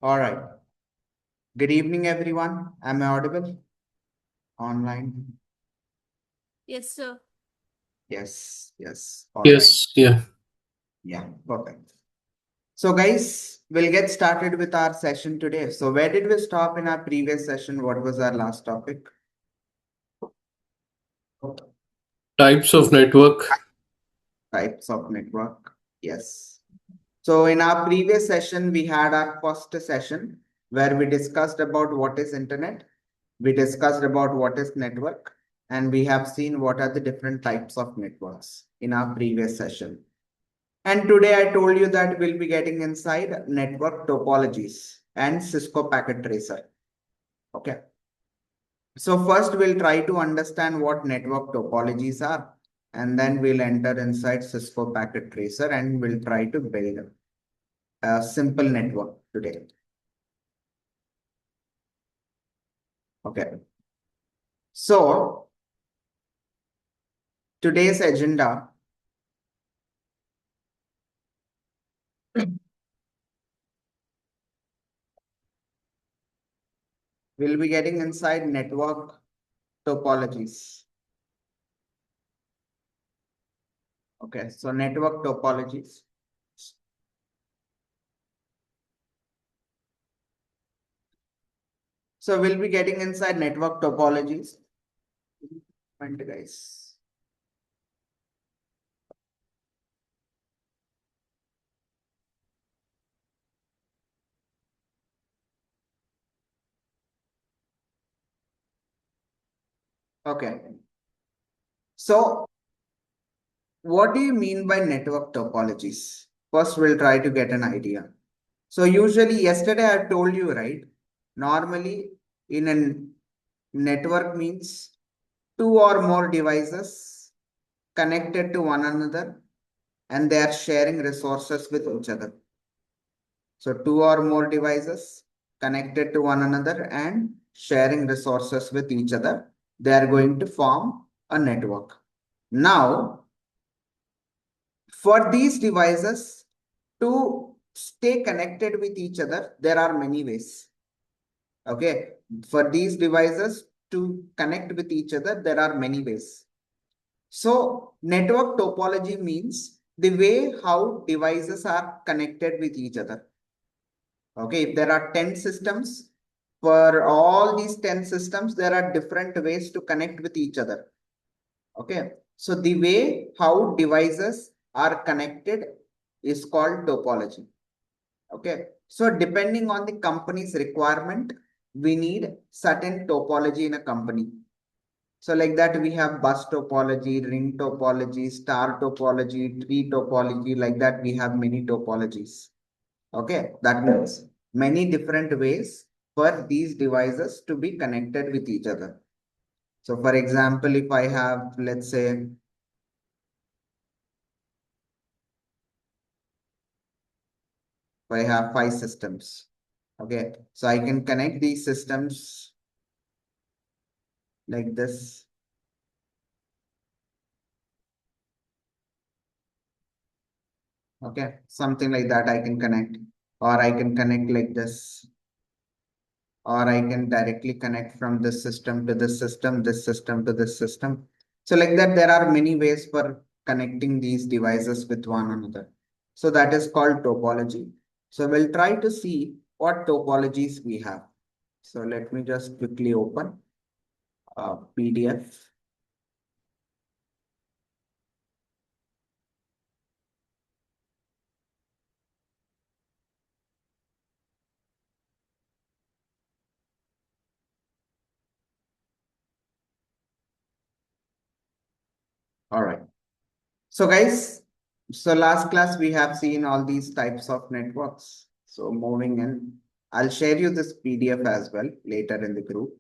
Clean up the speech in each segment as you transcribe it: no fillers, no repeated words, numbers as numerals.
All right. Good evening, everyone. Am I audible? Online? Yes, sir. Yes. All right. Yes, yeah. Yeah, perfect. So, guys, we'll get started with our session today. So, where did we stop in our previous session? What was our last topic? Types of network. Types of network. Yes. So, in our previous session, we had our first session where we discussed about what is internet. We discussed about what is network, and we have seen what are the different types of networks in our previous session. And today I told you that we'll be getting inside network topologies and Cisco packet tracer. Okay. So first we'll try to understand what network topologies are, and then we'll enter inside Cisco packet tracer and we'll try to build a simple network today. Okay. So today's agenda. We'll be getting inside network topologies. Okay, so network topologies. So we'll be getting inside network topologies. And guys. Okay. So what do you mean by network topologies? First, we'll try to get an idea. So usually yesterday I told you, right? Normally in a network means two or more devices connected to one another and they are sharing resources with each other. So two or more devices connected to one another and sharing resources with each other. They are going to form a network. Now, for these devices to stay connected with each other, there are many ways. Okay. For these devices to connect with each other, there are many ways. So network topology means the way how devices are connected with each other. Okay, if there are 10 systems, for all these 10 systems, there are different ways to connect with each other. Okay, so the way how devices are connected is called topology. Okay, so depending on the company's requirement, we need certain topology in a company. So like that, we have bus topology, ring topology, star topology, tree topology, like that, we have many topologies. Okay, that means many different ways for these devices to be connected with each other. So for example, if I have, let's say, if I have 5 systems, okay, so I can connect these systems like this. Okay, something like that I can connect, or I can connect like this, or I can directly connect from this system to this system, this system to this system. So like that, there are many ways for connecting these devices with one another. So that is called topology. So we'll try to see what topologies we have. So let me just quickly open a PDF. All right. So guys, so last class we have seen all these types of networks. So moving in, I'll share you this PDF as well later in the group.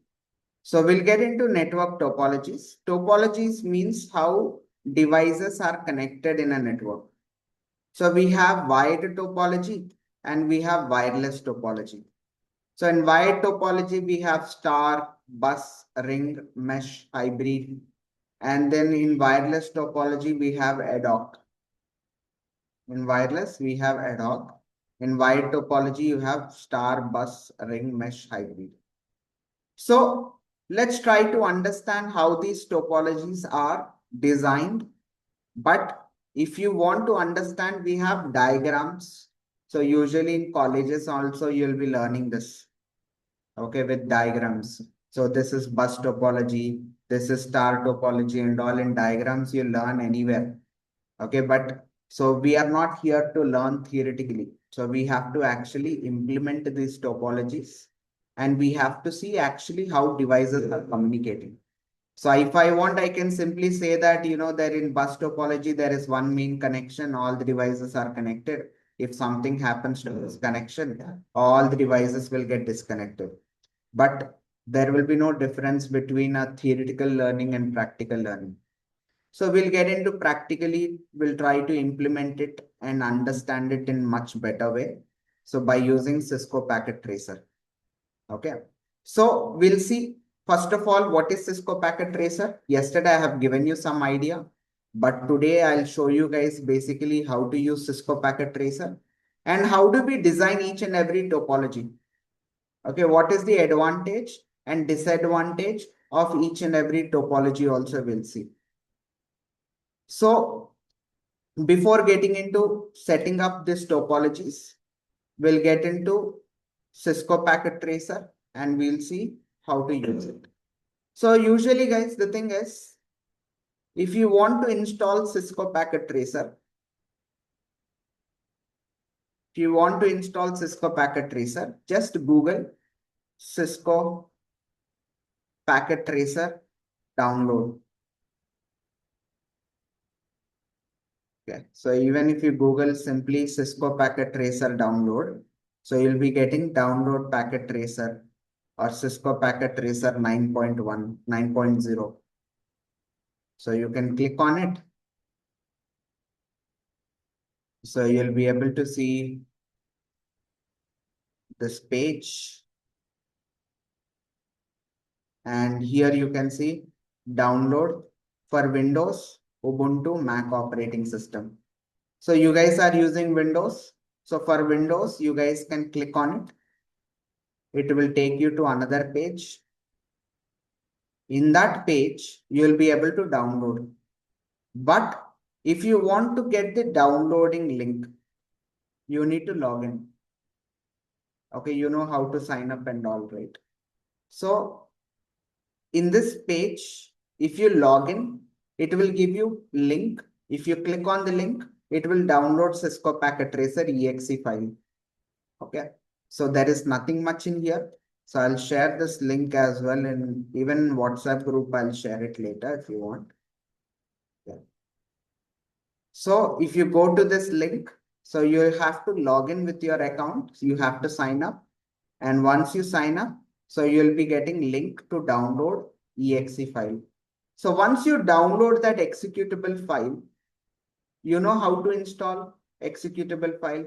So we'll get into network topologies. Topologies means how devices are connected in a network. So we have wired topology and we have wireless topology. So in wired topology, we have star, bus, ring, mesh, hybrid. And then in wireless topology, we have ad hoc. In wireless, we have ad hoc. In wired topology, you have star, bus, ring, mesh, hybrid. So let's try to understand how these topologies are designed. But if you want to understand, we have diagrams. So usually in colleges also, you'll be learning this, okay, with diagrams. So this is bus topology, this is star topology, and all in diagrams you learn anywhere. Okay, but so we are not here to learn theoretically. So we have to actually implement these topologies, and we have to see actually how devices are communicating. So if I want, I can simply say that, that in bus topology, there is one main connection, all the devices are connected. If something happens to this connection, all the devices will get disconnected. But there will be no difference between a theoretical learning and practical learning. So we'll get into practically, we'll try to implement it and understand it in much better way. So by using Cisco Packet Tracer. Okay. So we'll see, first of all, what is Cisco Packet Tracer? Yesterday, I have given you some idea, but today I'll show you guys basically how to use Cisco Packet Tracer and how do we design each and every topology. Okay. What is the advantage and disadvantage of each and every topology also we'll see. So before getting into setting up these topologies, we'll get into Cisco Packet Tracer and we'll see how to use it. So usually guys, the thing is, if you want to install Cisco Packet Tracer, just Google Cisco Packet Tracer download. Okay, so even if you Google simply Cisco Packet Tracer download, so you'll be getting download Packet Tracer or Cisco Packet Tracer 9.1, 9.0. So you can click on it. So you'll be able to see this page. And here you can see download for Windows, Ubuntu, Mac operating system. So you guys are using Windows. So for Windows, you guys can click on it. It will take you to another page. In that page, you will be able to download. But if you want to get the downloading link, you need to log in. Okay, you know how to sign up and all, right? So in this page, if you log in, it will give you link. If you click on the link, it will download Cisco Packet Tracer exe file. Okay, so there is nothing much in here. So I'll share this link as well, and even WhatsApp group, I'll share it later if you want. Yeah. So if you go to this link, so you have to log in with your account. So you have to sign up. And once you sign up, so you'll be getting link to download exe file. So once you download that executable file, you know how to install executable file.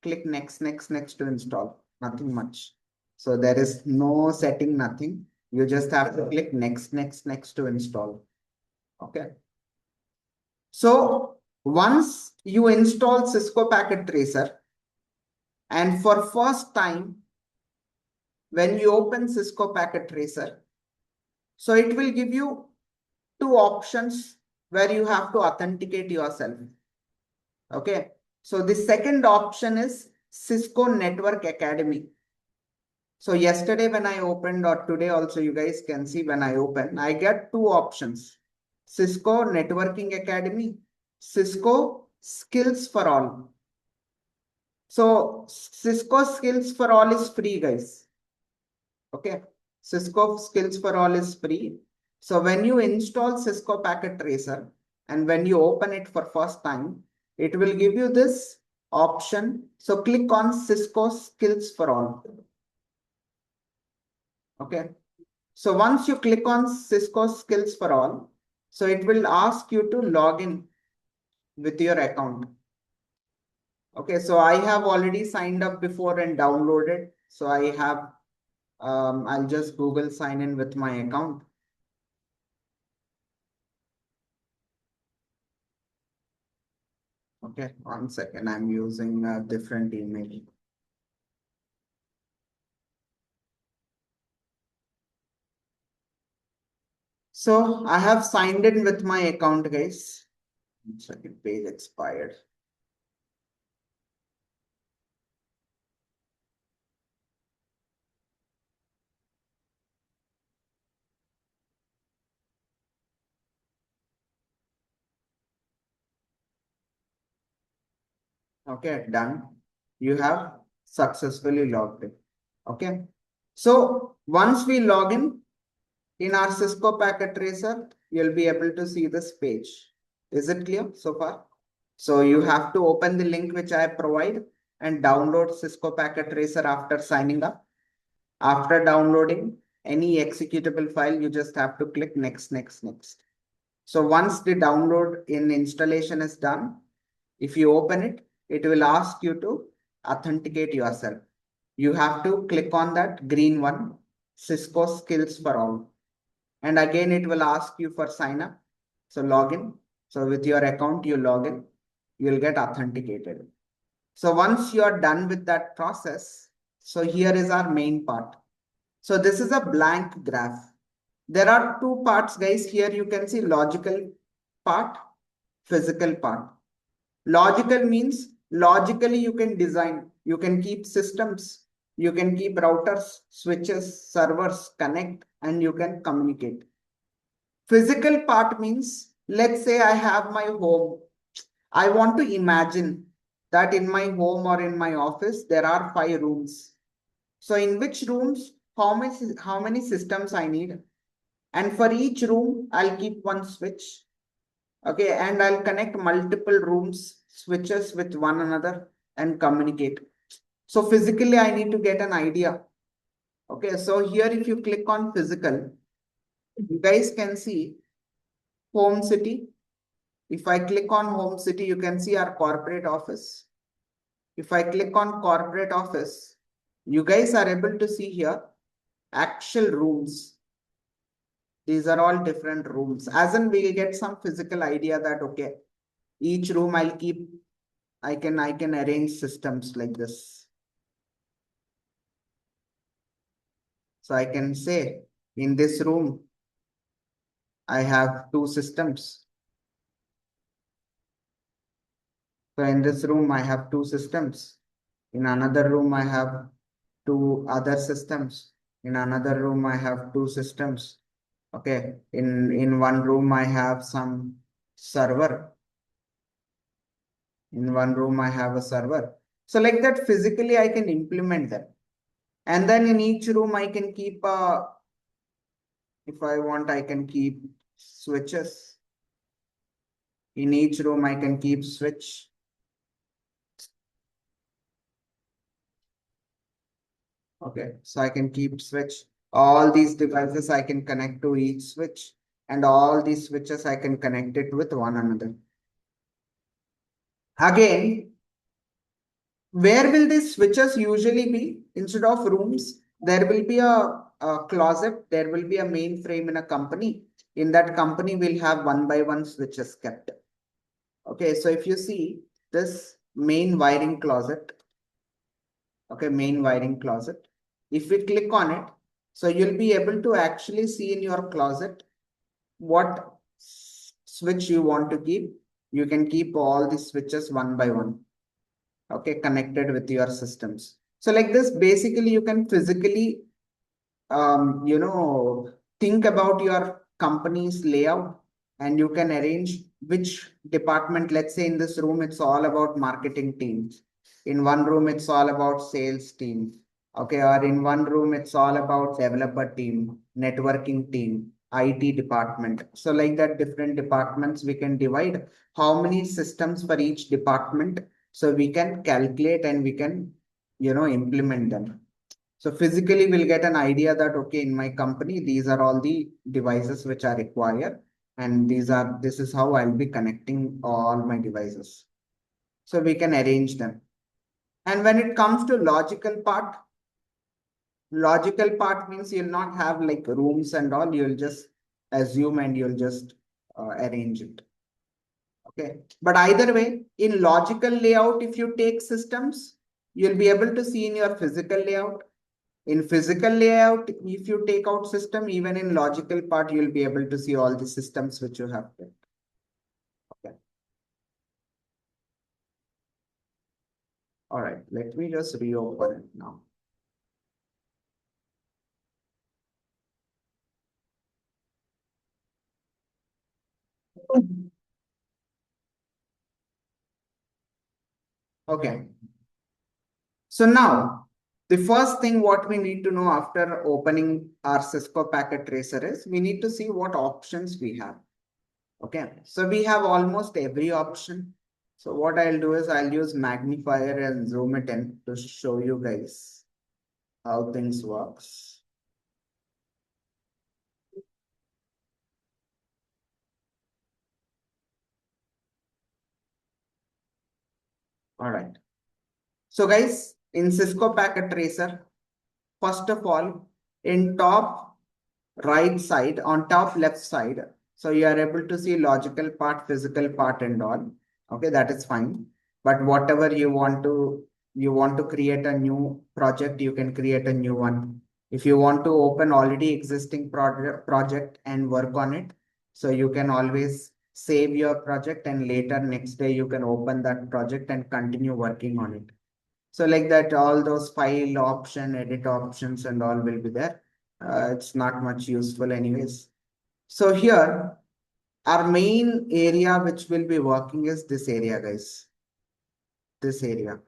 Click next, next, next to install. Nothing much. So there is no setting, nothing. You just have to click next, next, next to install. Okay. So once you install Cisco Packet Tracer, and for first time, when you open Cisco Packet Tracer, so it will give you two options where you have to authenticate yourself. Okay. So the second option is Cisco Network Academy. So yesterday when I opened, or today also you guys can see when I open, I get two options. Cisco Networking Academy, Cisco Skills for All. So Cisco Skills for All is free, guys. Okay. Cisco Skills for All is free. So when you install Cisco Packet Tracer and when you open it for first time, it will give you this option. So click on Cisco Skills for All. Okay. So once you click on Cisco Skills for All, so it will ask you to log in with your account. Okay, so I have already signed up before and downloaded. So I have, I'll just Google sign in with my account. Okay, 1 second. I'm using a different email. So I have signed in with my account, guys. 1 second, page expired. Okay, done. You have successfully logged in. Okay. So once we log in our Cisco packet tracer, you'll be able to see this page. Is it clear so far? So you have to open the link which I provide and download Cisco packet tracer after signing up. After downloading any executable file, you just have to click next, next, next. So once the download in installation is done, if you open it, it will ask you to authenticate yourself. You have to click on that green one, Cisco Skills for All. And again, it will ask you for sign up. So login. So with your account, you log in, you'll get authenticated. So once you're done with that process, so here is our main part. So this is a blank graph. There are two parts, guys. Here you can see logical part, physical part. Logical means logically you can design, you can keep systems, you can keep routers, switches, servers, connect, and you can communicate. Physical part means, let's say I have my home. I want to imagine that in my home or in my office, there are 5 rooms. So in which rooms, how many systems I need? And for each room, I'll keep one switch. Okay, and I'll connect multiple rooms, switches with one another and communicate. So physically, I need to get an idea. Okay, so here if you click on physical, you guys can see home city. If I click on home city, you can see our corporate office. If I click on corporate office, you guys are able to see here actual rooms. These are all different rooms. As in, we'll get some physical idea that, okay, each room I'll keep, I can arrange systems like this. So I can say in this room, I have 2 systems. So in this room, I have 2 systems. In another room, I have 2 other systems. In another room, I have 2 systems. Okay. In one room, I have some server. In one room, I have a server. So like that, physically, I can implement them. And then in each room, I can keep, if I want, I can keep switches. In each room, I can keep switch. Okay, so I can keep switch. All these devices I can connect to each switch, and all these switches I can connect it with one another. Again, where will these switches usually be? Instead of rooms, there will be a closet, there will be a mainframe in a company. In that company, we'll have 1 by 1 switches kept. Okay, so if you see this main wiring closet, okay, main wiring closet. If we click on it, so you'll be able to actually see in your closet what switch you want to keep. You can keep all the switches 1 by 1, okay, connected with your systems. So like this, basically you can physically, think about your company's layout and you can arrange which department. Let's say in this room, it's all about marketing teams. In one room, it's all about sales team. Okay, or in one room, it's all about developer team, networking team, IT department. So like that, different departments, we can divide how many systems for each department. So we can calculate and we can, implement them. So physically, we'll get an idea that, okay, in my company, these are all the devices which are required. And this is how I'll be connecting all my devices. So we can arrange them. And when it comes to logical part means you'll not have like rooms and all, you'll just assume and you'll just arrange it. Okay, but either way, in logical layout, if you take systems, you'll be able to see in your physical layout. In physical layout, if you take out system, even in logical part, you'll be able to see all the systems which you have built. Okay. All right, let me just reopen it now. Okay. So now, the first thing what we need to know after opening our Cisco packet tracer is we need to see what options we have. Okay, so we have almost every option. So what I'll do is I'll use magnifier and zoom it in to show you guys how things works. All right. So guys, in Cisco packet tracer, first of all, in top right side, on top left side, so you are able to see logical part, physical part and all. Okay, that is fine. But whatever you want to create a new project, you can create a new one. If you want to open already existing project and work on it, so you can always save your project and later next day you can open that project and continue working on it. So like that, all those file option, edit options and all will be there. It's not much useful anyways. So here, our main area which will be working is this area, guys. This area.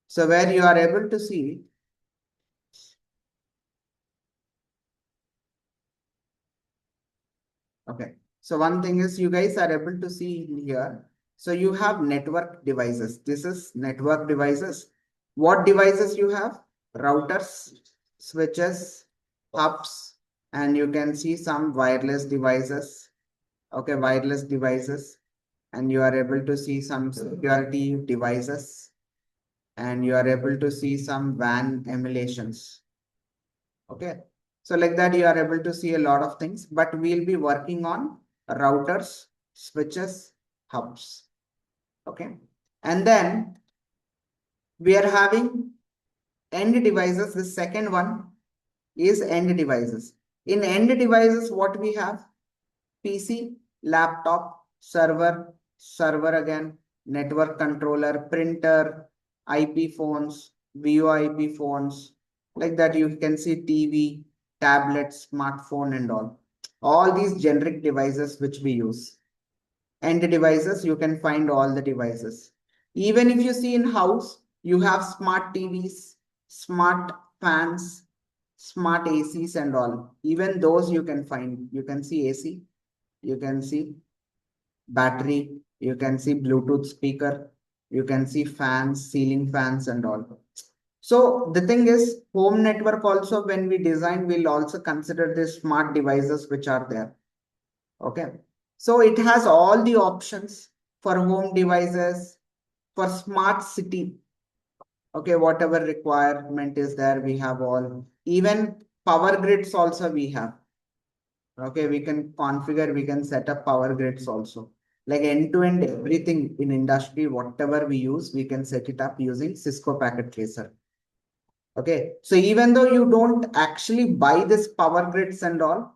So where you are able to see, okay. So one thing is you guys are able to see here. So you have network devices. This is network devices. What devices you have? Routers, switches, hubs, and you can see some wireless devices. Okay, wireless devices. And you are able to see some security devices. And you are able to see some WAN emulations. Okay. So like that, you are able to see a lot of things, but we'll be working on routers, switches, hubs. Okay. And then we are having end devices. The second one is end devices. In end devices, what we have? PC, laptop, server again, network controller, printer, IP phones, VoIP phones. Like that, you can see TV, tablet, smartphone, and all. All these generic devices which we use. And the devices, you can find all the devices. Even if you see in house, you have smart TVs, smart fans, smart ACs and all. Even those you can find. You can see AC, you can see battery, you can see Bluetooth speaker, you can see fans, ceiling fans and all. So the thing is, home network also, when we design, we'll also consider the smart devices which are there. Okay. So it has all the options for home devices, for smart city. Okay, whatever requirement is there, we have all. Even power grids also we have. Okay, we can configure, we can set up power grids also. Like end-to-end everything in industry, whatever we use, we can set it up using Cisco packet tracer. Okay, so even though you don't actually buy this power grids and all,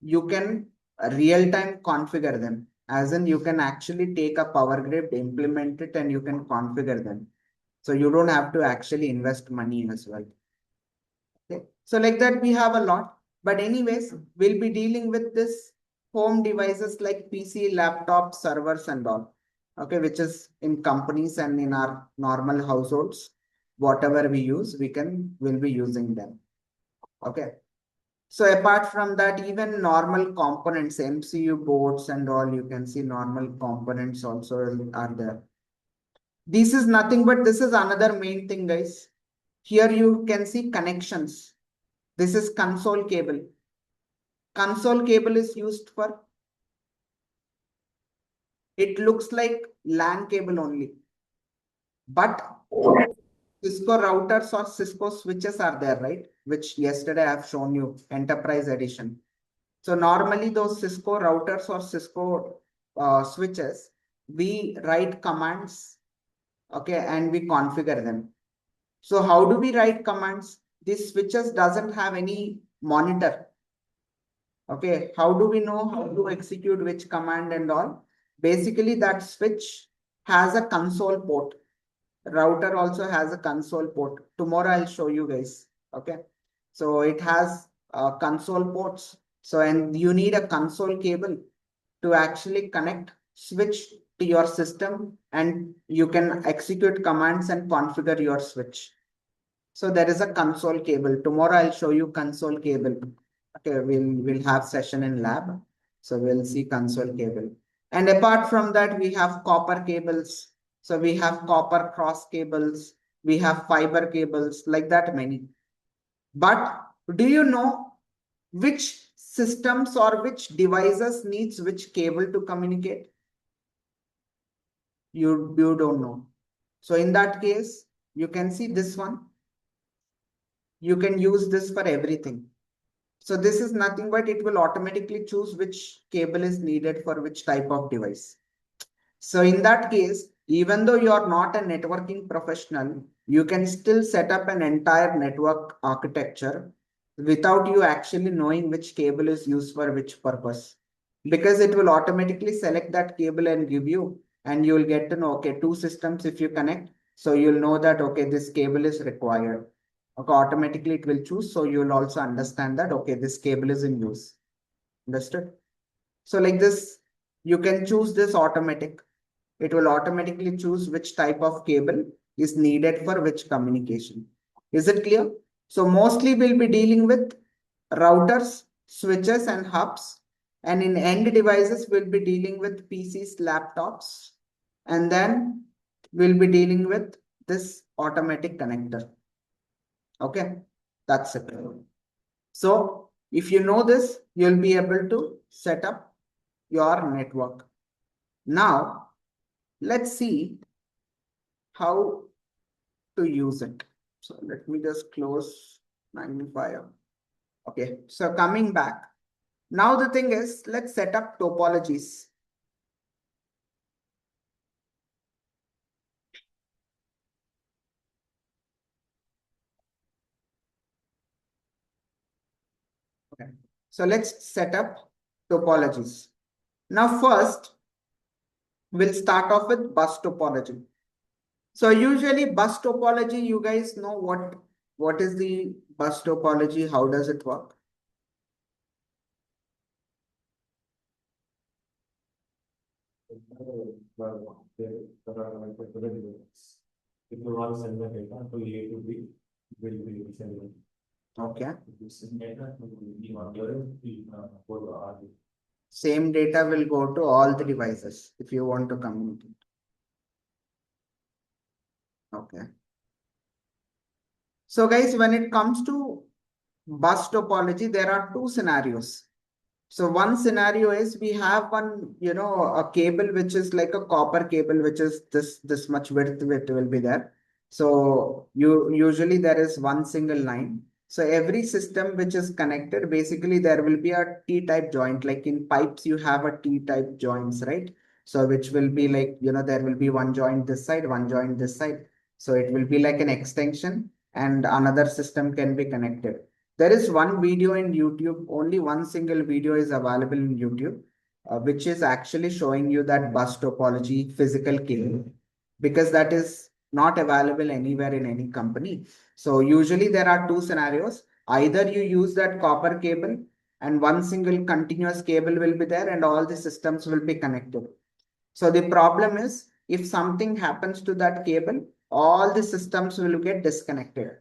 you can real-time configure them. As in, you can actually take a power grid, implement it, and you can configure them. So you don't have to actually invest money as well. Okay, so like that, we have a lot. But anyways, we'll be dealing with this home devices like PC, laptop, servers and all. Okay, which is in companies and in our normal households, whatever we use, we'll be using them. Okay. So apart from that, even normal components, MCU boards and all, you can see normal components also are there. This is nothing but this is another main thing, guys. Here you can see connections. This is console cable. Console cable is used for, it looks like LAN cable only. But Cisco routers or Cisco switches are there, right? Which yesterday I've shown you, enterprise edition. So normally those Cisco routers or Cisco switches, we write commands, okay, and we configure them. So how do we write commands? This switches doesn't have any monitor. Okay, how do we know how to execute which command and all? Basically, that switch has a console port. Router also has a console port. Tomorrow I'll show you guys. Okay, so it has console ports. So, and you need a console cable to actually connect switch to your system, and you can execute commands and configure your switch. So there is a console cable. Tomorrow I'll show you console cable. Okay, we'll have session in lab. So we'll see console cable. And apart from that, we have copper cables. So we have copper cross cables. We have fiber cables, like that many. But do you know which systems or which devices needs which cable to communicate? You don't know. So in that case, you can see this one. You can use this for everything. So this is nothing but it will automatically choose which cable is needed for which type of device. So in that case, even though you are not a networking professional, you can still set up an entire network architecture without you actually knowing which cable is used for which purpose. Because it will automatically select that cable and give you, and you will get to know, okay, two systems if you connect. So you'll know that, okay, this cable is required. Okay, automatically it will choose. So you'll also understand that, okay, this cable is in use. Understood? So like this, you can choose this automatic. It will automatically choose which type of cable is needed for which communication. Is it clear? So mostly we'll be dealing with routers, switches and hubs. And in end devices, we'll be dealing with PCs, laptops. And then we'll be dealing with this automatic connector. Okay, that's it. So if you know this, you'll be able to set up your network. Now, let's see how to use it. So let me just close magnifier. Okay, so coming back. Now the thing is, let's set up topologies. Okay, so let's set up topologies. Now first, we'll start off with bus topology. So usually bus topology, you guys know what is the bus topology? How does it work? If you want to send the data to A to B, will be sending. Okay. If you send data to B on your end, we go to R. Same data will go to all the devices if you want to communicate. Okay. So guys, when it comes to bus topology, there are two scenarios. So one scenario is we have one, a cable which is like a copper cable, which is this much width, it will be there. So usually there is one single line. So every system which is connected, basically there will be a T-type joint. Like in pipes, you have a T-type joints, right? So which will be like, there will be one joint this side, one joint this side. So it will be like an extension, and another system can be connected. There is one video in YouTube, only one single video is available in YouTube, which is actually showing you that bus topology physical cable, because that is not available anywhere in any company. So usually there are two scenarios. Either you use that copper cable and one single continuous cable will be there and all the systems will be connected. So the problem is, if something happens to that cable, all the systems will get disconnected.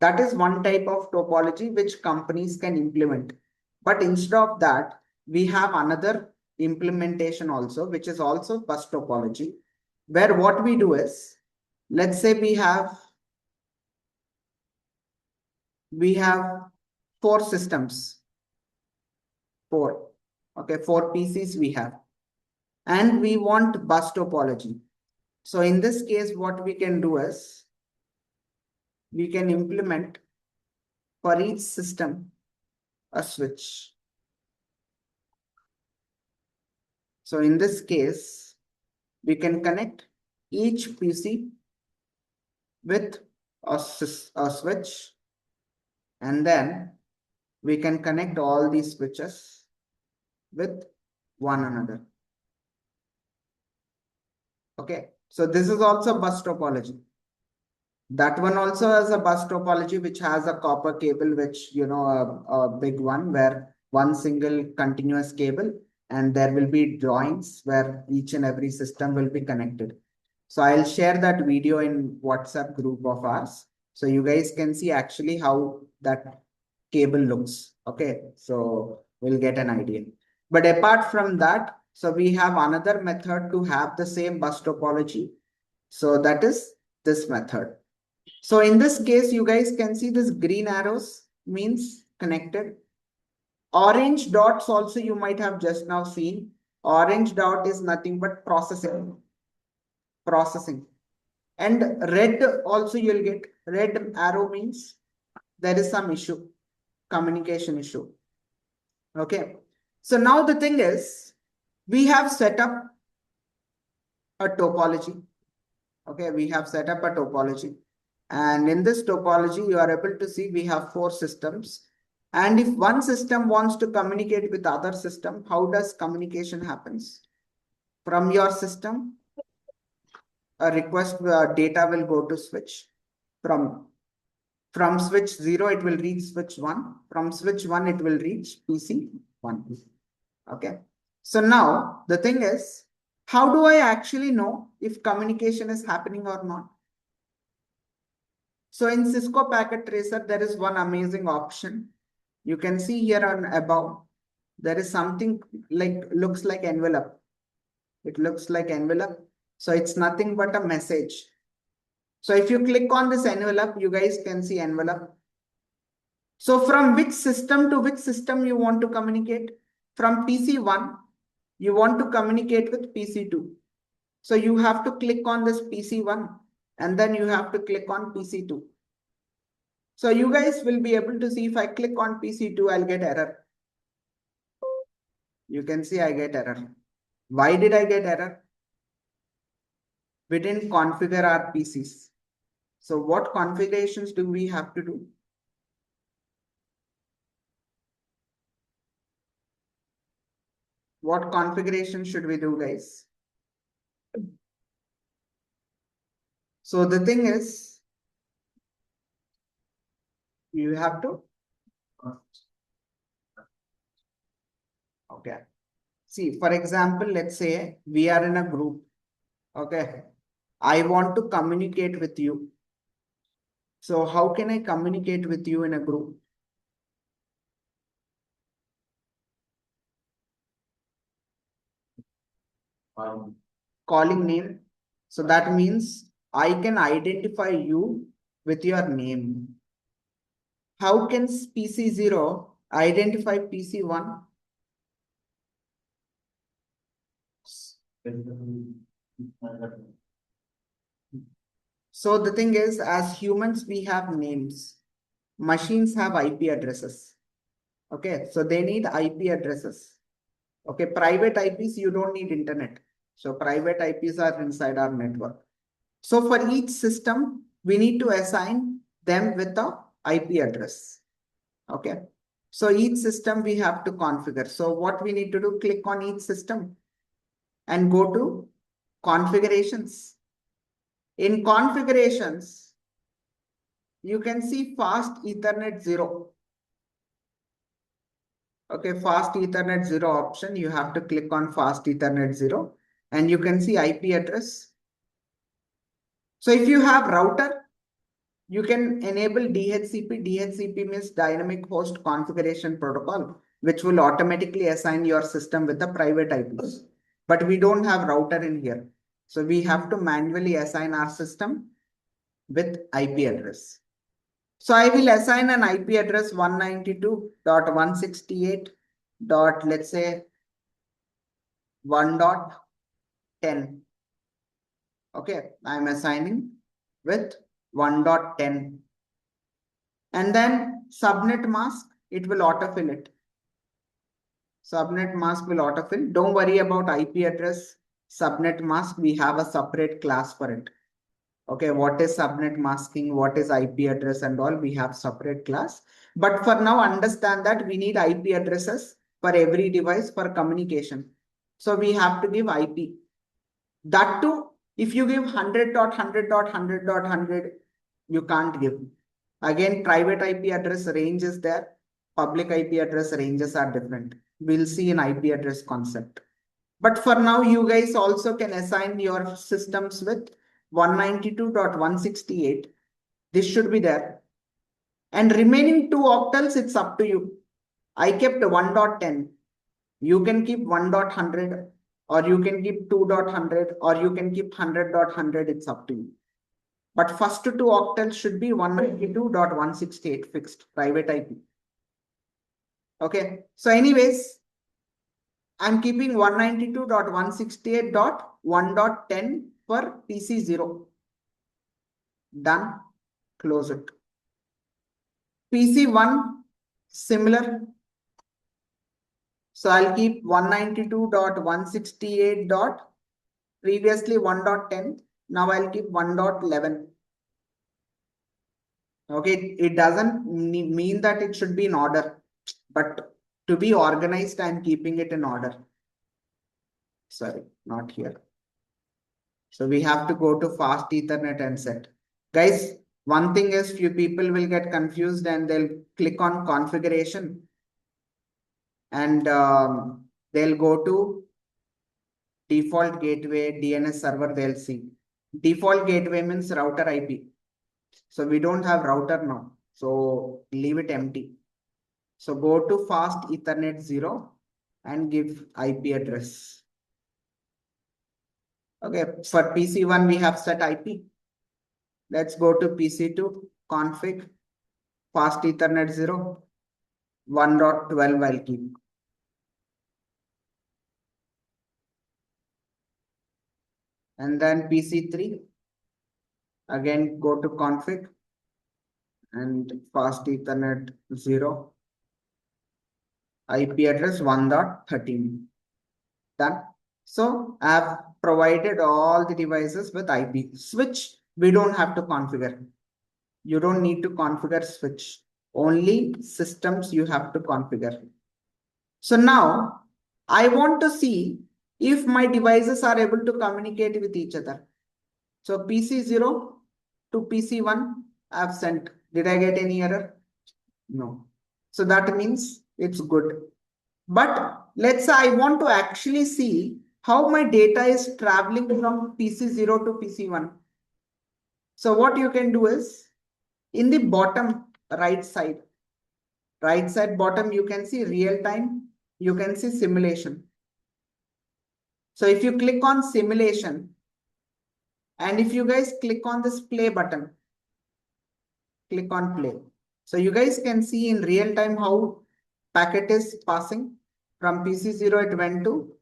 That is one type of topology which companies can implement. But instead of that, we have another implementation also, which is also bus topology, where what we do is, let's say we have four systems, four, okay, four PCs we have, and we want bus topology. So in this case, what we can do is, we can implement for each system a switch. So in this case, we can connect each PC with a switch, and then we can connect all these switches with one another. Okay, so this is also bus topology. That one also has a bus topology which has a copper cable, which, you know, a big one where one single continuous cable, and there will be drawings where each and every system will be connected. So I'll share that video in WhatsApp group of ours, so you guys can see actually how that cable looks. Okay, so we'll get an idea. But apart from that, so we have another method to have the same bus topology. So that is this method. So in this case, you guys can see this green arrows means connected. Orange dots also you might have just now seen. Orange dot is nothing but processing. And red also you'll get. Red arrow means there is some issue, communication issue. Okay. So now the thing is, we have set up a topology. Okay, we have set up a topology. And in this topology, you are able to see we have 4 systems. And if one system wants to communicate with other system, how does communication happens? From your system, a request data will go to switch. From switch 0, it will reach switch 1. From switch 1, it will reach PC 1. Okay. So now the thing is, how do I actually know if communication is happening or not? So in Cisco Packet Tracer, there is one amazing option. You can see here on above, there is something like, looks like envelope. It looks like envelope. So it's nothing but a message. So if you click on this envelope, you guys can see envelope. So from which system to which system you want to communicate? From PC1, you want to communicate with PC2. So you have to click on this PC1 and then you have to click on PC2. So you guys will be able to see if I click on PC2, I'll get error. You can see I get error. Why did I get error? We didn't configure our PCs. So what configurations do we have to do? What configuration should we do, guys? So the thing is, you have to. Okay. See, for example, let's say we are in a group. Okay. I want to communicate with you. So how can I communicate with you in a group? Calling name. So that means I can identify you with your name. How can PC0 identify PC1? So the thing is, as humans, we have names. Machines have IP addresses. Okay, so they need IP addresses. Okay, private IPs, you don't need internet. So private IPs are inside our network. So for each system, we need to assign them with the IP address. Okay, so each system we have to configure. So what we need to do, click on each system and go to configurations. In configurations, you can see fast Ethernet 0. Okay, fast Ethernet 0 option. You have to click on fast Ethernet 0 and you can see IP address. So if you have router, you can enable DHCP. DHCP means dynamic host configuration protocol, which will automatically assign your system with the private IPs. But we don't have router in here. So we have to manually assign our system with IP address. So I will assign an IP address 192.168. Let's say 1.10. Okay, I'm assigning with 1.10. And then subnet mask, it will autofill it. Subnet mask will autofill. Don't worry about IP address. subnet mask, we have a separate class for it. Okay, what is subnet masking, what is IP address and all, we have separate class. But for now, understand that we need IP addresses for every device for communication. So we have to give IP. That too, if you give 100.100.100.100, you can't give. Again, private IP address range is there. Public IP address ranges are different. We'll see in IP address concept. But for now, you guys also can assign your systems with 192.168. This should be there. And remaining 2 octals, it's up to you. I kept 1.10. You can keep 1.100 or you can keep 2.100 or you can keep 100.100. It's up to you. But first 2 octals should be 192.168 fixed private IP. Okay. So anyways, I'm keeping 192.168.1.10 for PC0. Done. Close it. PC1, similar. So I'll keep 192.168. Previously 1.10. Now I'll keep 1.11. Okay, it doesn't mean that it should be in order, but to be organized, I'm keeping it in order. Sorry, not here. So we have to go to fast Ethernet and set. Guys, one thing is few people will get confused and they'll click on configuration and they'll go to default gateway, DNS server, they'll see. Default gateway means router IP. So we don't have router now. So leave it empty. So go to fast Ethernet 0 and give IP address. Okay, for PC1 we have set IP. Let's go to PC2 config fast Ethernet 0 1.12 I'll keep. And then PC3 again go to config and fast Ethernet 0 IP address 1.13. Done. So I have provided all the devices with IP. Switch, we don't have to configure. You don't need to configure switch. Only systems you have to configure. So now I want to see if my devices are able to communicate with each other. So PC0 to PC1 I have sent. Did I get any error? No. So that means it's good. But let's say I want to actually see how my data is traveling from PC0 to PC1. So what you can do is in the bottom right side bottom, you can see real time, you can see simulation. So if you click on simulation and if you guys click on this play button, click on play. So you guys can see in real time how packet is passing from PC0, it went to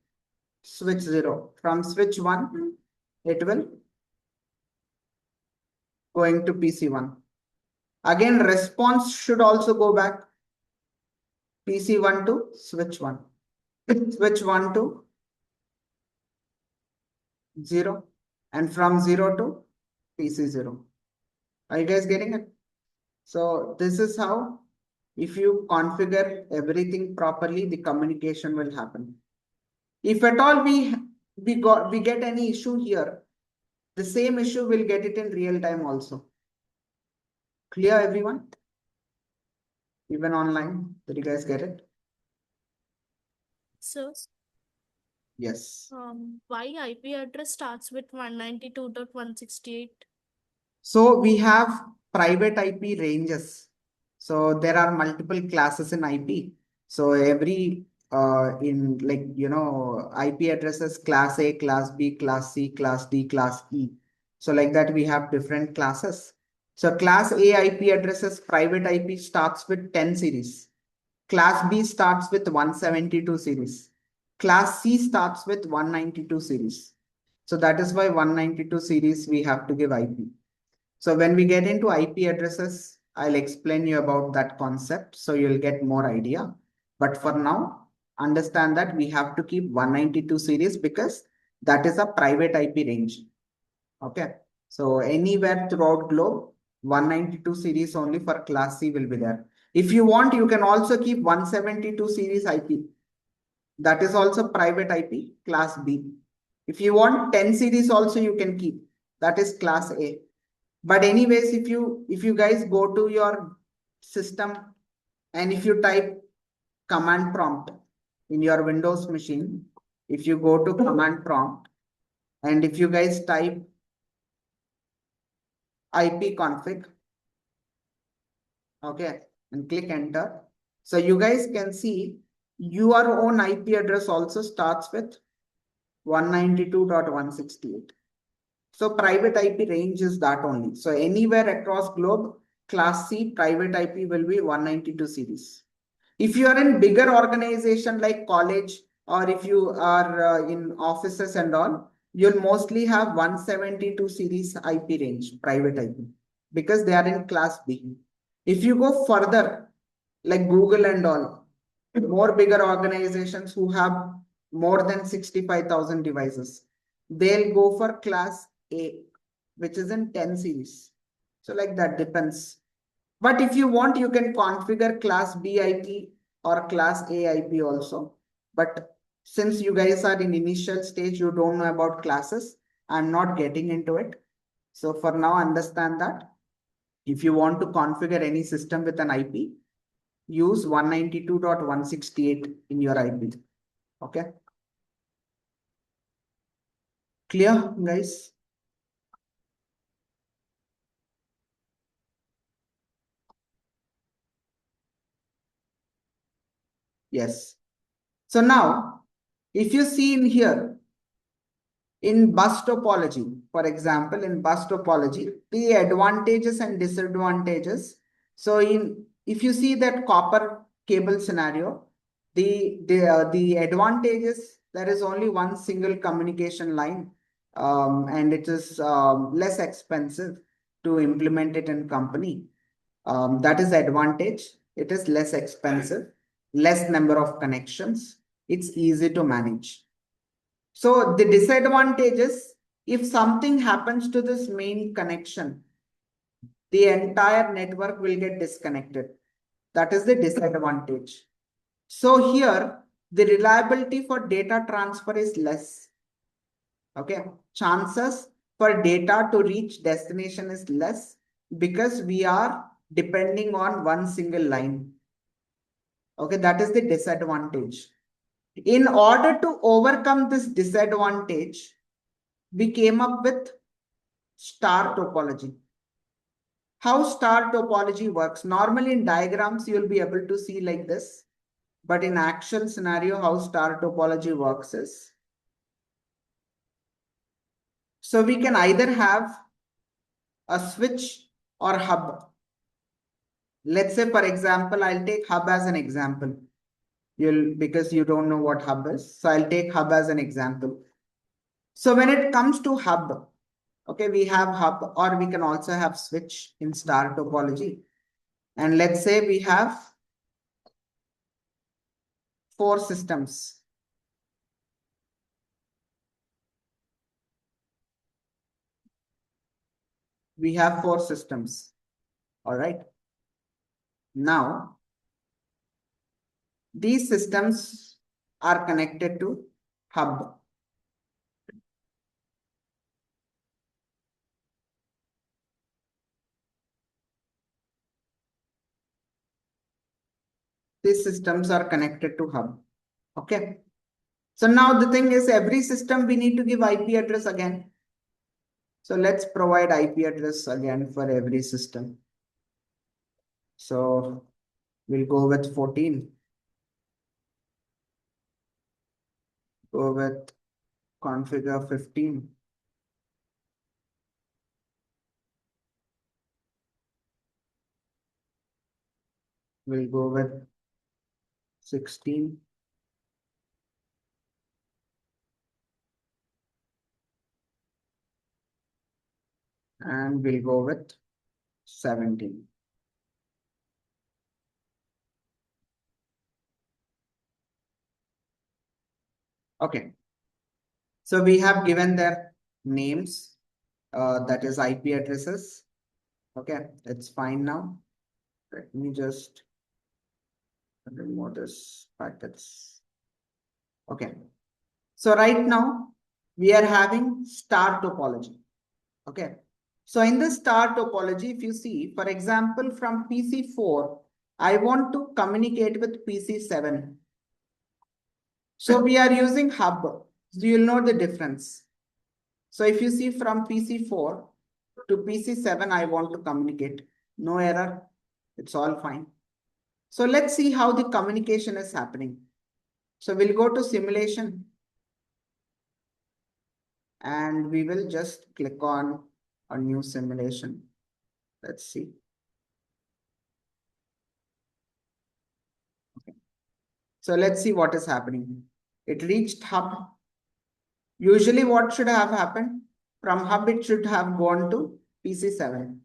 switch 0. From switch 1, it will going to PC1. Again, response should also go back PC1 to switch 1. Switch 1 to 0 and from 0 to PC0. Are you guys getting it? So this is how, if you configure everything properly, the communication will happen. If at all we get any issue here, the same issue will get it in real time also. Clear, everyone? Even online, did you guys get it? So, Yes. why IP address starts with 192.168? So we have private IP ranges. So there are multiple classes in IP. So every in like, you know, IP addresses class A, class B, class C, class D, class E. So like that we have different classes. So class A IP addresses private IP starts with 10 series. Class B starts with 172 series. Class C starts with 192 series. So that is why 192 series we have to give IP. So when we get into IP addresses, I'll explain you about that concept so you'll get more idea. But for now, understand that we have to keep 192 series because That is a private IP range. Okay. So anywhere throughout globe, 192 series only for class C will be there. If you want, you can also keep 172 series IP. That is also private IP, class B. If you want 10 series also, you can keep. That is class A. But anyways, if you guys go to your system and if you type command prompt in your Windows machine, if you go to command prompt and if you guys type ipconfig, okay, and click enter. So you guys can see your own IP address also starts with 192.168. So private IP range is that only. So anywhere across globe, class C private IP will be 192 series. If you are in bigger organization like college, or if you are in offices and all, you'll mostly have 172 series IP range, private IP, because they are in class B. If you go further, like Google and all, more bigger organizations who have more than 65,000 devices, they'll go for class A, which is in 10 series. So like that depends. But if you want, you can configure class B IP or class A IP also. But since you guys are in initial stage, you don't know about classes, I'm not getting into it. So for now, understand that if you want to configure any system with an IP, use 192.168 in your IP. Okay. Clear, guys? Yes. So now, if you see in here, in bus topology, for example, in bus topology, the advantages and disadvantages. So if you see that copper cable scenario, the advantages, there is only one single communication line, and it is less expensive to implement it in company. That is the advantage. It is less expensive, less number of connections. It's easy to manage. So the disadvantage is if something happens to this main connection, the entire network will get disconnected. That is the disadvantage. So here, the reliability for data transfer is less. Okay, chances for data to reach destination is less because we are depending on one single line. Okay, that is the disadvantage. In order to overcome this disadvantage, we came up with star topology. How star topology works? Normally in diagrams, you'll be able to see like this. But in actual scenario, how star topology works is, so we can either have a switch or hub. Let's say, for example, I'll take hub as an example. Because you don't know what hub is. So I'll take hub as an example. So when it comes to hub, okay, we have hub or we can also have switch in star topology. And let's say we have 4 systems. We have 4 systems. All right. Now, these systems are connected to hub. These systems are connected to hub. Okay. So now the thing is, every system we need to give IP address again. So let's provide IP address again for every system. So we'll go with 14. Go with configure 15. We'll go with 16. And we'll go with 17. Okay. So we have given their names, that is IP addresses. Okay, it's fine now. Let me just remove this packets. Okay. So right now we are having star topology. Okay. So in the star topology, if you see, for example, from PC4, I want to communicate with PC7. So we are using hub. So you'll know the difference. So if you see from PC4 to PC7, I want to communicate. No error. It's all fine. So let's see how the communication is happening. So we'll go to simulation. And we will just click on a new simulation. Let's see. Okay. So let's see what is happening. It reached hub. Usually what should have happened? From hub, it should have gone to PC7.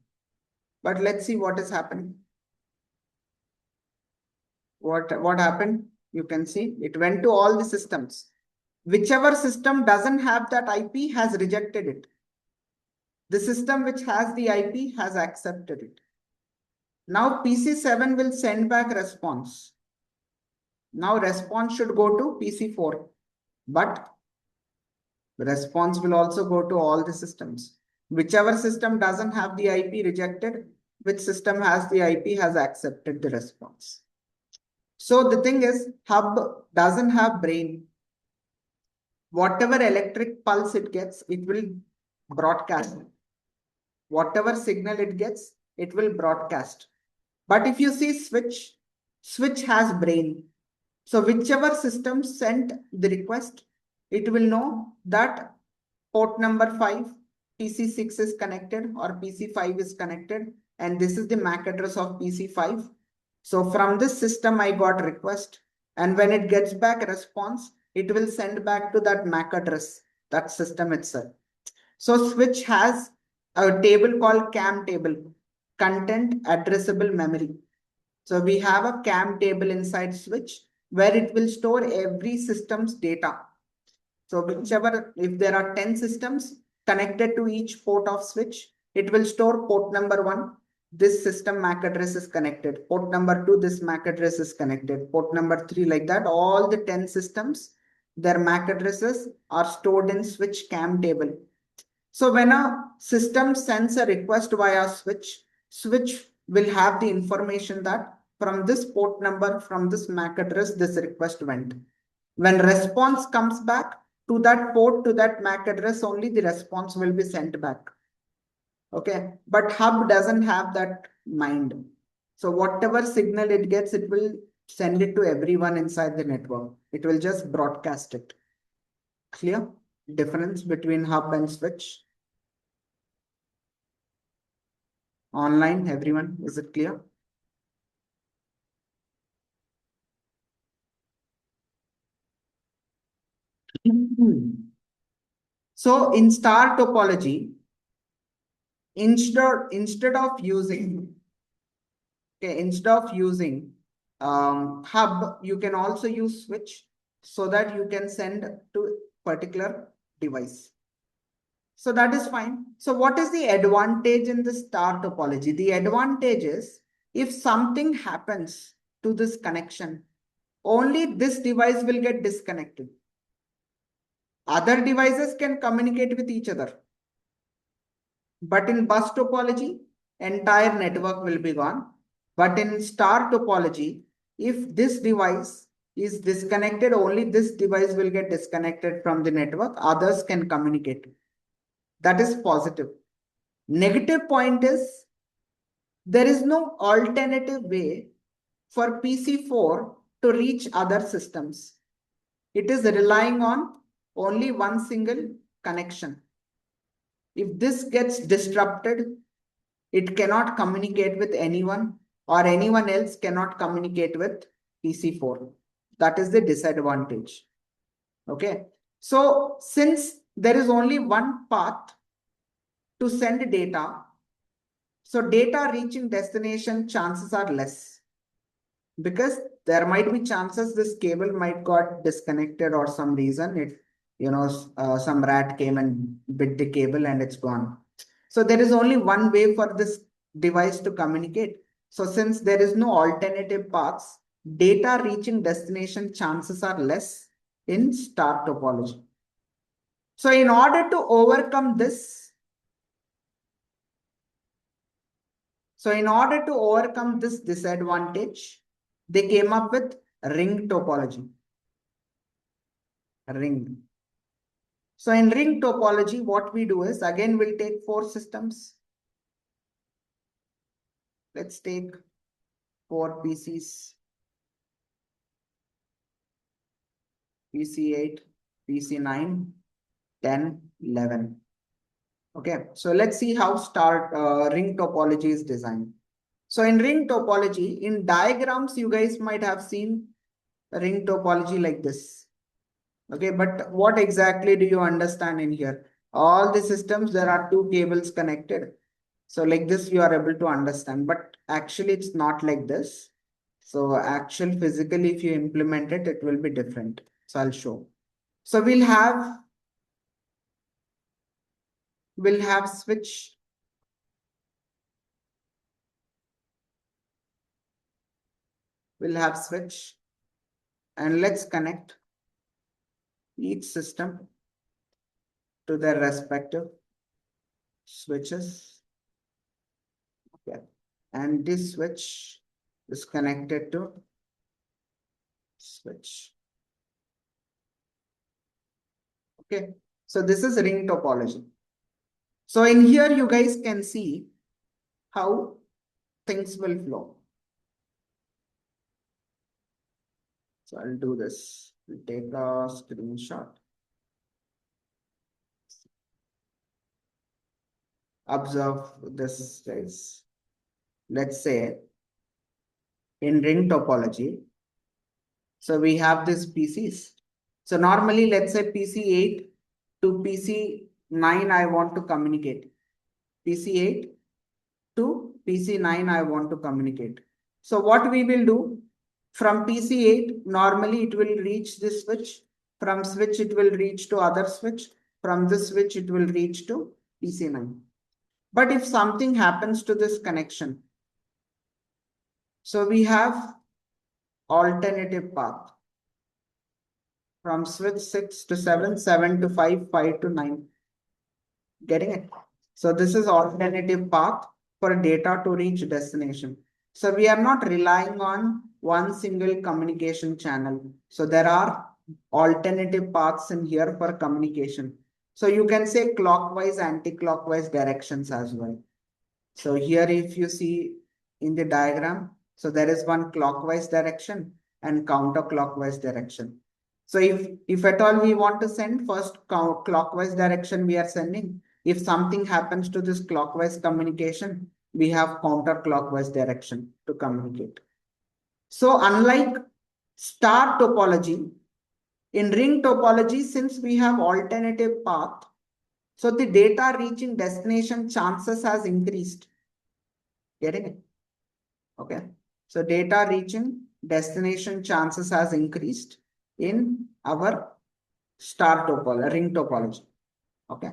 But let's see what is happening. What happened? You can see it went to all the systems. Whichever system doesn't have that IP has rejected it. The system which has the IP has accepted it. Now PC7 will send back response. Now response should go to PC4, but the response will also go to all the systems. Whichever system doesn't have the IP rejected, which system has the IP has accepted the response. So the thing is, hub doesn't have brain. Whatever electric pulse it gets, it will broadcast. Whatever signal it gets, it will broadcast. But if you see switch has brain. So whichever system sent the request, it will know that port number 5, PC6 is connected or PC5 is connected. And this is the MAC address of PC5. So from this system, I got request. And when it gets back a response, it will send back to that MAC address, that system itself. So switch has a table called CAM table, content addressable memory. So we have a CAM table inside switch where it will store every system's data. So whichever, if there are 10 systems connected to each port of switch, it will store port number 1. This system MAC address is connected. Port number 2, this MAC address is connected. Port number 3, like that. All the 10 systems, their MAC addresses are stored in switch CAM table. So when a system sends a request via switch will have the information that from this port number, from this MAC address, this request went. When response comes back to that port, to that MAC address, only the response will be sent back. Okay, but hub doesn't have that mind. So whatever signal it gets, it will send it to everyone inside the network. It will just broadcast it. Clear? Difference between hub and switch. Online, everyone, is it clear? So in star topology, instead of using hub, you can also use switch so that you can send to particular device. So that is fine. So what is the advantage in the star topology? The advantage is if something happens to this connection, only this device will get disconnected. Other devices can communicate with each other. But in bus topology, entire network will be gone. But in star topology, if this device is disconnected, only this device will get disconnected from the network. Others can communicate. That is positive. Negative point is there is no alternative way for PC4 to reach other systems. It is relying on only one single connection. If this gets disrupted, it cannot communicate with anyone or anyone else cannot communicate with PC4. That is the disadvantage. Okay. So since there is only one path to send data, so data reaching destination chances are less because there might be chances this cable might got disconnected or some reason some rat came and bit the cable and it's gone. So there is only one way for this device to communicate. So since there is no alternative paths, data reaching destination chances are less in star topology. So in order to overcome this, disadvantage, they came up with ring topology. Ring. So in ring topology, what we do is, again, we'll take 4 systems. Let's take 4 PCs. PC8, PC9, 10, 11. Okay, so let's see how ring topology is designed. So in ring topology, in diagrams, you guys might have seen ring topology like this. Okay, but what exactly do you understand in here? All the systems, there are 2 cables connected. So like this, you are able to understand, but actually it's not like this. So actual physically, if you implement it, it will be different. So I'll show. So we'll have switch. We'll have switch, and let's connect each system to their respective switches. Okay, and this switch is connected to switch. Okay, so this is ring topology. So in here, you guys can see how things will flow. So I'll do this. We'll take a screenshot. Observe this, guys. Let's say in ring topology, so we have these PCs. So normally, let's say PC8 to PC9, I want to communicate. PC8 to PC9, I want to communicate. So what we will do, from PC8, normally it will reach this switch. From switch, it will reach to other switch. From this switch, it will reach to PC9. But if something happens to this connection, so we have alternative path. From switch 6 to 7, 7 to 5, 5 to 9. Getting it? So this is alternative path for data to reach destination. So we are not relying on one single communication channel. So there are alternative paths in here for communication. So you can say clockwise, anti-clockwise directions as well. So here, if you see in the diagram, so there is one clockwise direction and counterclockwise direction. So if at all we want to send, first clockwise direction we are sending. If something happens to this clockwise communication, we have counterclockwise direction to communicate. So unlike star topology, in ring topology, since we have alternative path, so the data reaching destination chances has increased. Getting it? Okay. So data reaching destination chances has increased in our ring topology. Okay.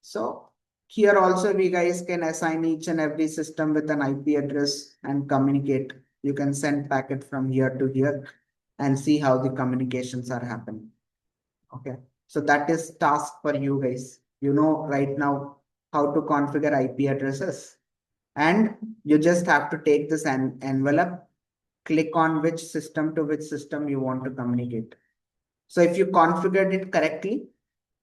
So here also we guys can assign each and every system with an IP address and communicate. You can send packet from here to here and see how the communications are happening. Okay. So that is task for you guys. You know right now how to configure IP addresses. And you just have to take this envelope, click on which system to which system you want to communicate. So if you configured it correctly,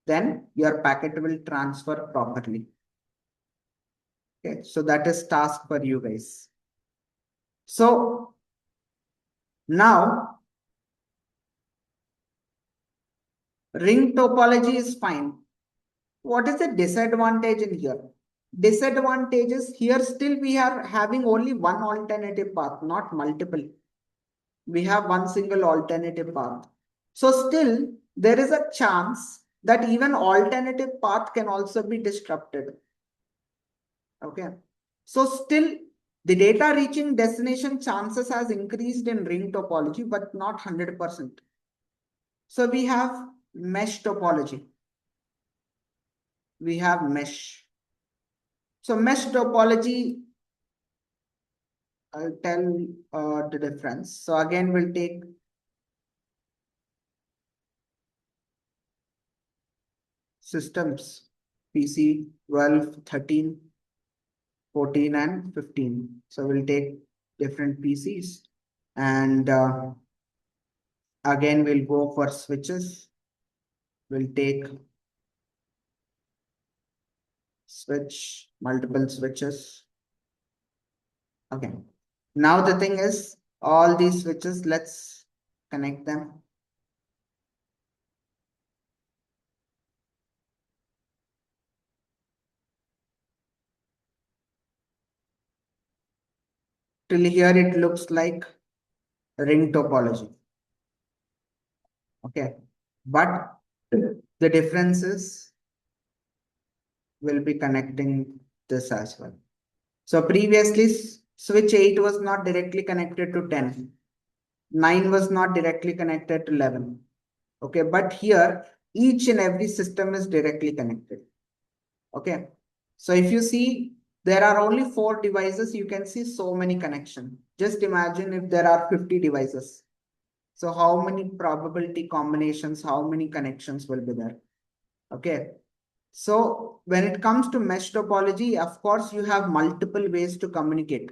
then your packet will transfer properly. Okay, so that is task for you guys. So now ring topology is fine. What is the disadvantage in here? Disadvantages here, still we are having only one alternative path, not multiple. We have one single alternative path. So still there is a chance that even alternative path can also be disrupted. Okay. So still the data reaching destination chances has increased in ring topology, but not 100%. So we have mesh topology. We have mesh. So mesh topology, I'll tell the difference. So again, we'll take systems PC 12, 13, 14 and 15. So we'll take different PCs and again we'll go for switches. We'll take switch, multiple switches. Okay. Now the thing is, all these switches, let's connect them. Till here it looks like ring topology. Okay. But the difference is we'll be connecting this as well. So previously switch 8 was not directly connected to 10. 9 was not directly connected to 11. Okay, but here each and every system is directly connected. Okay, so if you see there are only 4 devices, you can see so many connections. Just imagine if there are 50 devices. So how many probability combinations, how many connections will be there? Okay, so when it comes to mesh topology, of course, you have multiple ways to communicate.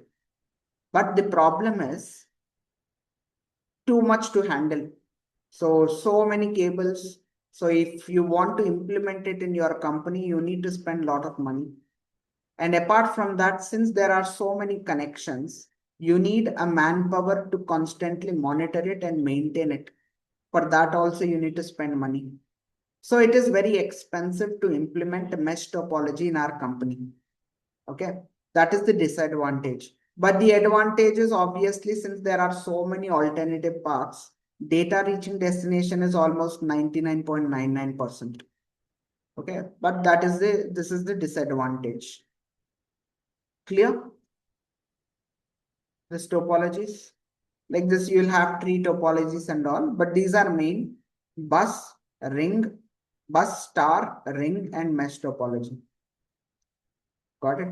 But the problem is too much to handle. So many cables. So if you want to implement it in your company, you need to spend a lot of money. And apart from that, since there are so many connections, you need a manpower to constantly monitor it and maintain it. For that also, you need to spend money. So it is very expensive to implement a mesh topology in our company. Okay, that is the disadvantage. But the advantage is obviously, since there are so many alternative paths, data reaching destination is almost 99.99%. Okay, but this is the disadvantage. Clear? This topologies. Like this, you'll have tree topologies and all, but these are main bus, ring, bus, star, ring, and mesh topology. Got it?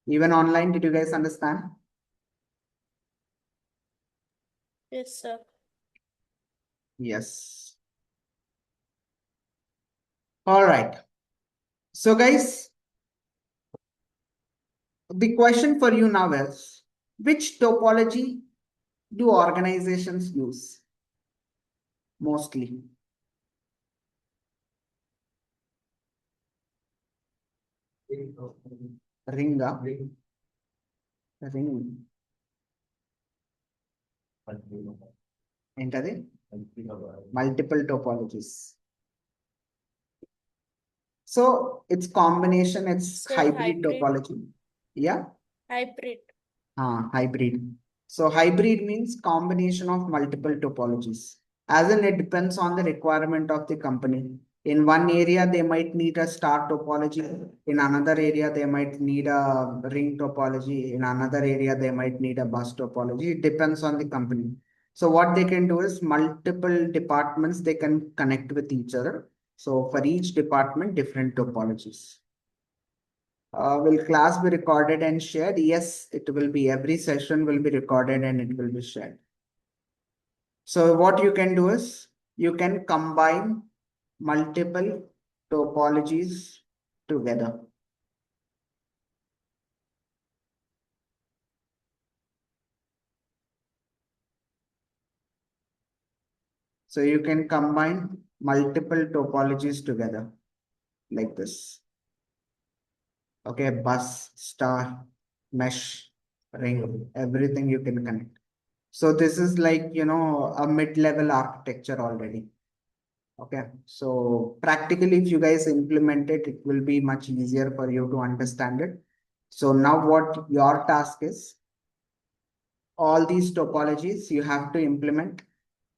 Even online, did you guys understand? Yes, sir. Yes. All right. So guys, the question for you now is, which topology do organizations use mostly? Ringa, ring. ఏంటది multiple topologies. So it's combination, it's So hybrid hybrid. topology. Yeah. Hybrid. Hybrid. So hybrid means combination of multiple topologies. As in, it depends on the requirement of the company. In one area, they might need a star topology. In another area, they might need a ring topology. In another area, they might need a bus topology. It depends on the company. So what they can do is multiple departments, they can connect with each other. So for each department, different topologies. Will class be recorded and shared? Yes, it will be. Every session will be recorded and it will be shared. So what you can do is you can combine multiple topologies together. So you can combine multiple topologies together like this. Okay, bus, star, mesh, ring, everything you can connect. So this is like, a mid-level architecture already. Okay, so practically, if you guys implement it, it will be much easier for you to understand it. So now what your task is, all these topologies you have to implement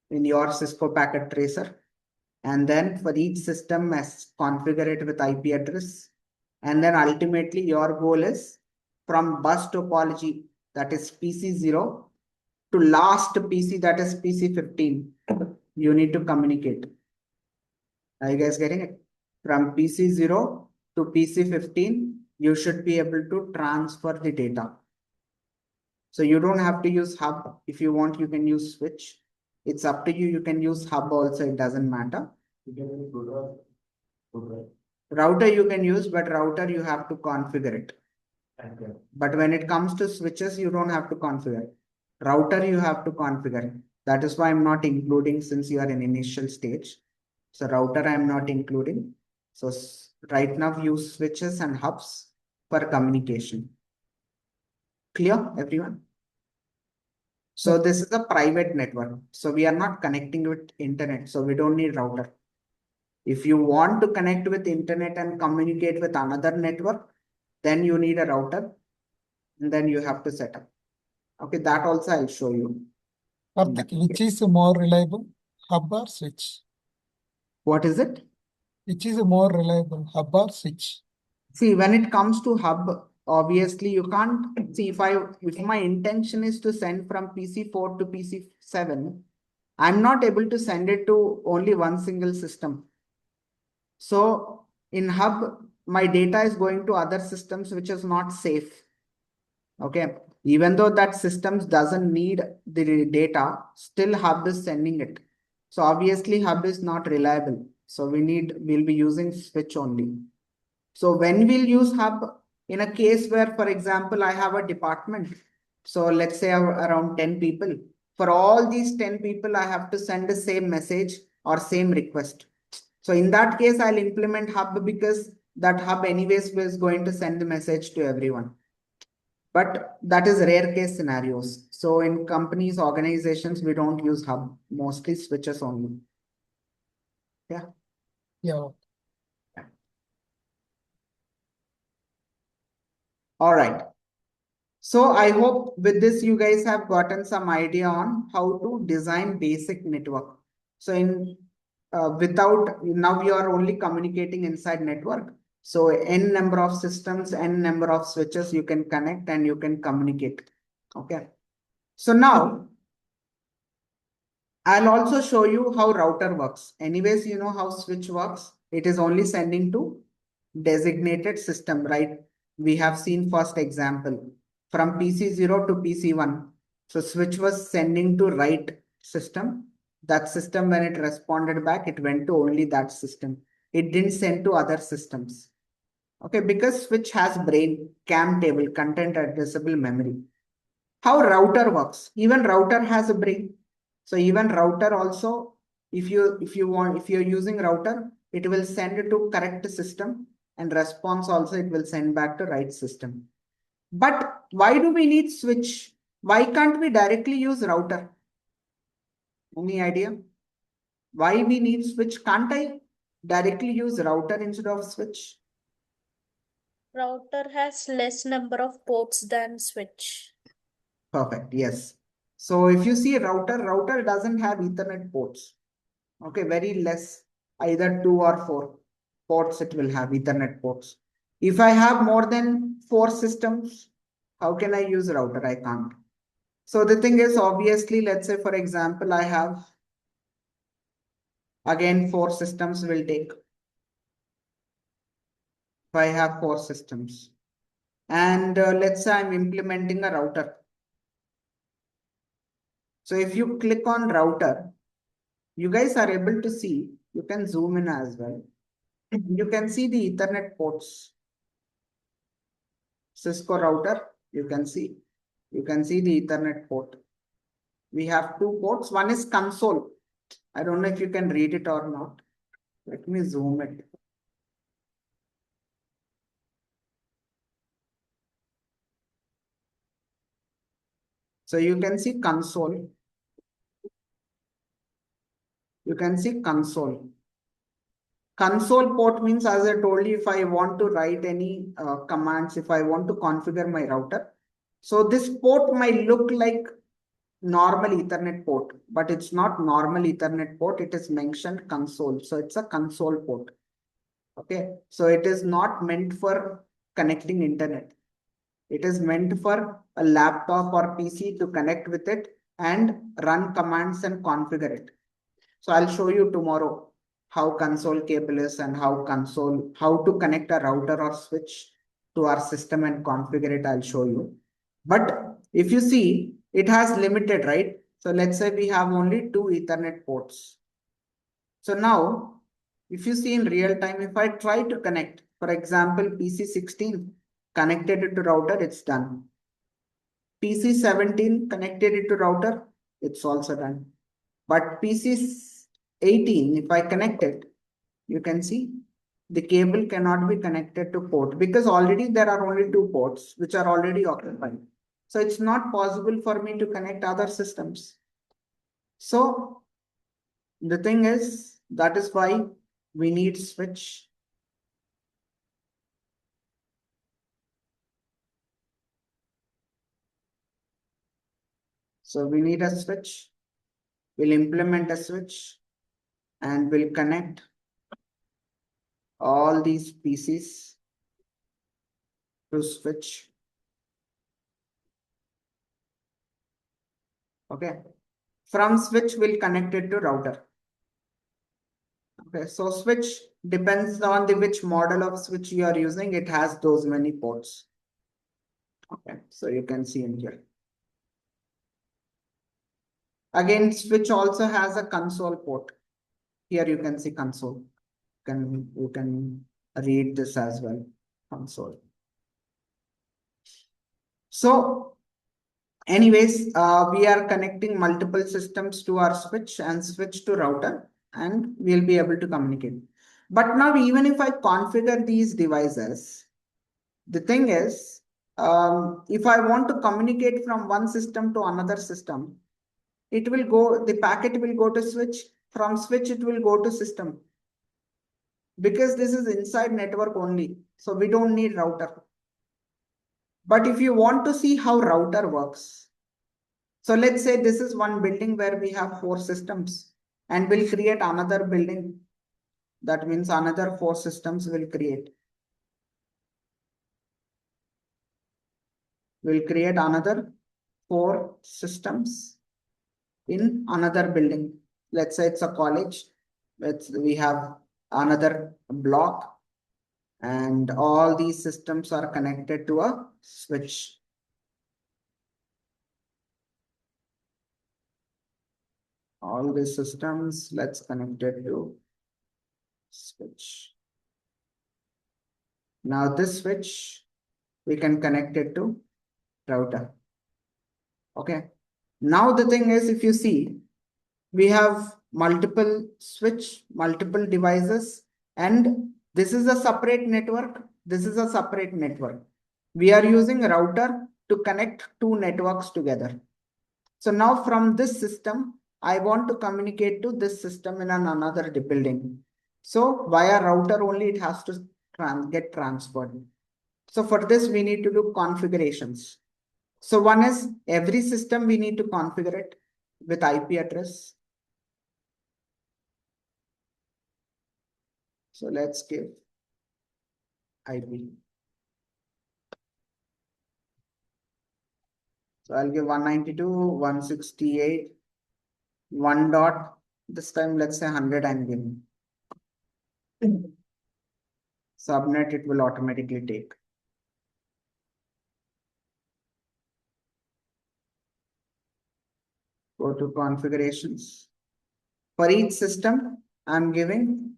in your Cisco packet tracer. And then for each system, as configure it with IP address. And then ultimately your goal is from bus topology, that is PC0, to last PC, that is PC15, you need to communicate. Are you guys getting it? From PC0 to PC15, you should be able to transfer the data. So you don't have to use hub. If you want, you can use switch. It's up to you. You can use hub also. It doesn't matter. You can use router. Router you can use, but router you have to configure it. Okay. But when it comes to switches, you don't have to configure. Router you have to configure. That is why I'm not including since you are in initial stage. So router I'm not including. So right now use switches and hubs for communication. Clear, everyone? So this is a private network. So we are not connecting with internet. So we don't need router. If you want to connect with internet and communicate with another network, then you need a router and then you have to set up. Okay, that also I'll show you. Karthik, which is more reliable, hub or switch? What is it? Which is more reliable, hub or switch? See, when it comes to hub, obviously you can't see if my intention is to send from PC4 to PC7, I'm not able to send it to only one single system. So in hub, my data is going to other systems, which is not safe. Okay, even though that systems doesn't need the data, still hub is sending it. So obviously hub is not reliable. So we'll be using switch only. So when we'll use hub in a case where, for example, I have a department. So let's say around 10 people. For all these 10 people, I have to send the same message or same request. So in that case, I'll implement hub because that hub anyways is going to send the message to everyone. But that is rare case scenarios. So in companies, organizations, we don't use hub, mostly switches only. Yeah. Yeah. All right. So I hope with this, you guys have gotten some idea on how to design basic network. So without now you are only communicating inside network. So n number of systems, n number of switches you can connect and you can communicate. Okay. So now I'll also show you how router works. Anyways, you know how switch works. It is only sending to designated system, right? We have seen first example from PC0 to PC1. So switch was sending to right system. That system, when it responded back, it went to only that system. It didn't send to other systems. Okay, because switch has brain, CAM table, content addressable memory. How router works? Even router has a brain. So even router also, if you're using router, it will send it to correct system and response also it will send back to right system. But why do we need switch? Why can't we directly use router? Any idea? Why we need switch? Can't I directly use router instead of switch? Router has less number of ports than switch. Perfect. Yes. So if you see router doesn't have Ethernet ports. Okay, very less, either 2 or 4 ports it will have Ethernet ports. If I have more than 4 systems, how can I use router? I can't. So the thing is, obviously, let's say, for example, I have again 4 systems will take. If I have 4 systems and let's say I'm implementing a router. So if you click on router, you guys are able to see, you can zoom in as well. You can see the Ethernet ports. Cisco router, you can see the Ethernet port. We have 2 ports. One is console. I don't know if you can read it or not. Let me zoom it. So you can see console. You can see console. Console port means, as I told you, if I want to write any commands, if I want to configure my router. So this port might look like normal Ethernet port, but it's not normal Ethernet port. It is mentioned console. So it's a console port. Okay. So it is not meant for connecting internet. It is meant for a laptop or PC to connect with it and run commands and configure it. So I'll show you tomorrow how console cable is and how to connect a router or switch to our system and configure it, I'll show you. But if you see, it has limited, right? So let's say we have only 2 Ethernet ports. So now, if you see in real time, if I try to connect, for example, PC16 connected it to router, it's done. PC17 connected it to router, it's also done. But PC18, if I connect it, you can see the cable cannot be connected to port because already there are only 2 ports which are already occupied. So it's not possible for me to connect other systems. So the thing is, that is why we need switch. So we need a switch. We'll implement a switch and we'll connect all these PCs to switch. Okay. From switch, we'll connect it to router. Okay, so switch depends on which model of switch you are using. It has those many ports. Okay, so you can see in here. Again, switch also has a console port. Here you can see console. You can read this as well. Console. So anyways, we are connecting multiple systems to our switch and switch to router, and we'll be able to communicate. But now, even if I configure these devices, the thing is, if I want to communicate from one system to another system, the packet will go to switch. From switch, it will go to system. Because this is inside network only, so we don't need router. But if you want to see how router works, so let's say this is one building where we have 4 systems and we'll create another building. That means another 4 systems will create. We'll create another 4 systems in another building. Let's say it's a college. We have another block and all these systems are connected to a switch. All these systems, let's connect it to switch. Now this switch, we can connect it to router. Okay. Now the thing is, if you see, we have multiple devices, and this is a separate network. This is a separate network. We are using a router to connect 2 networks together. So now from this system, I want to communicate to this system in another building. So via router only it has to get transferred. So for this, we need to do configurations. So one is every system we need to configure it with IP address. So let's give IP. So I'll give 192.168, 1 dot, this time let's say 100 I'm giving. Subnet it will automatically take. Go to configurations. For each system, I'm giving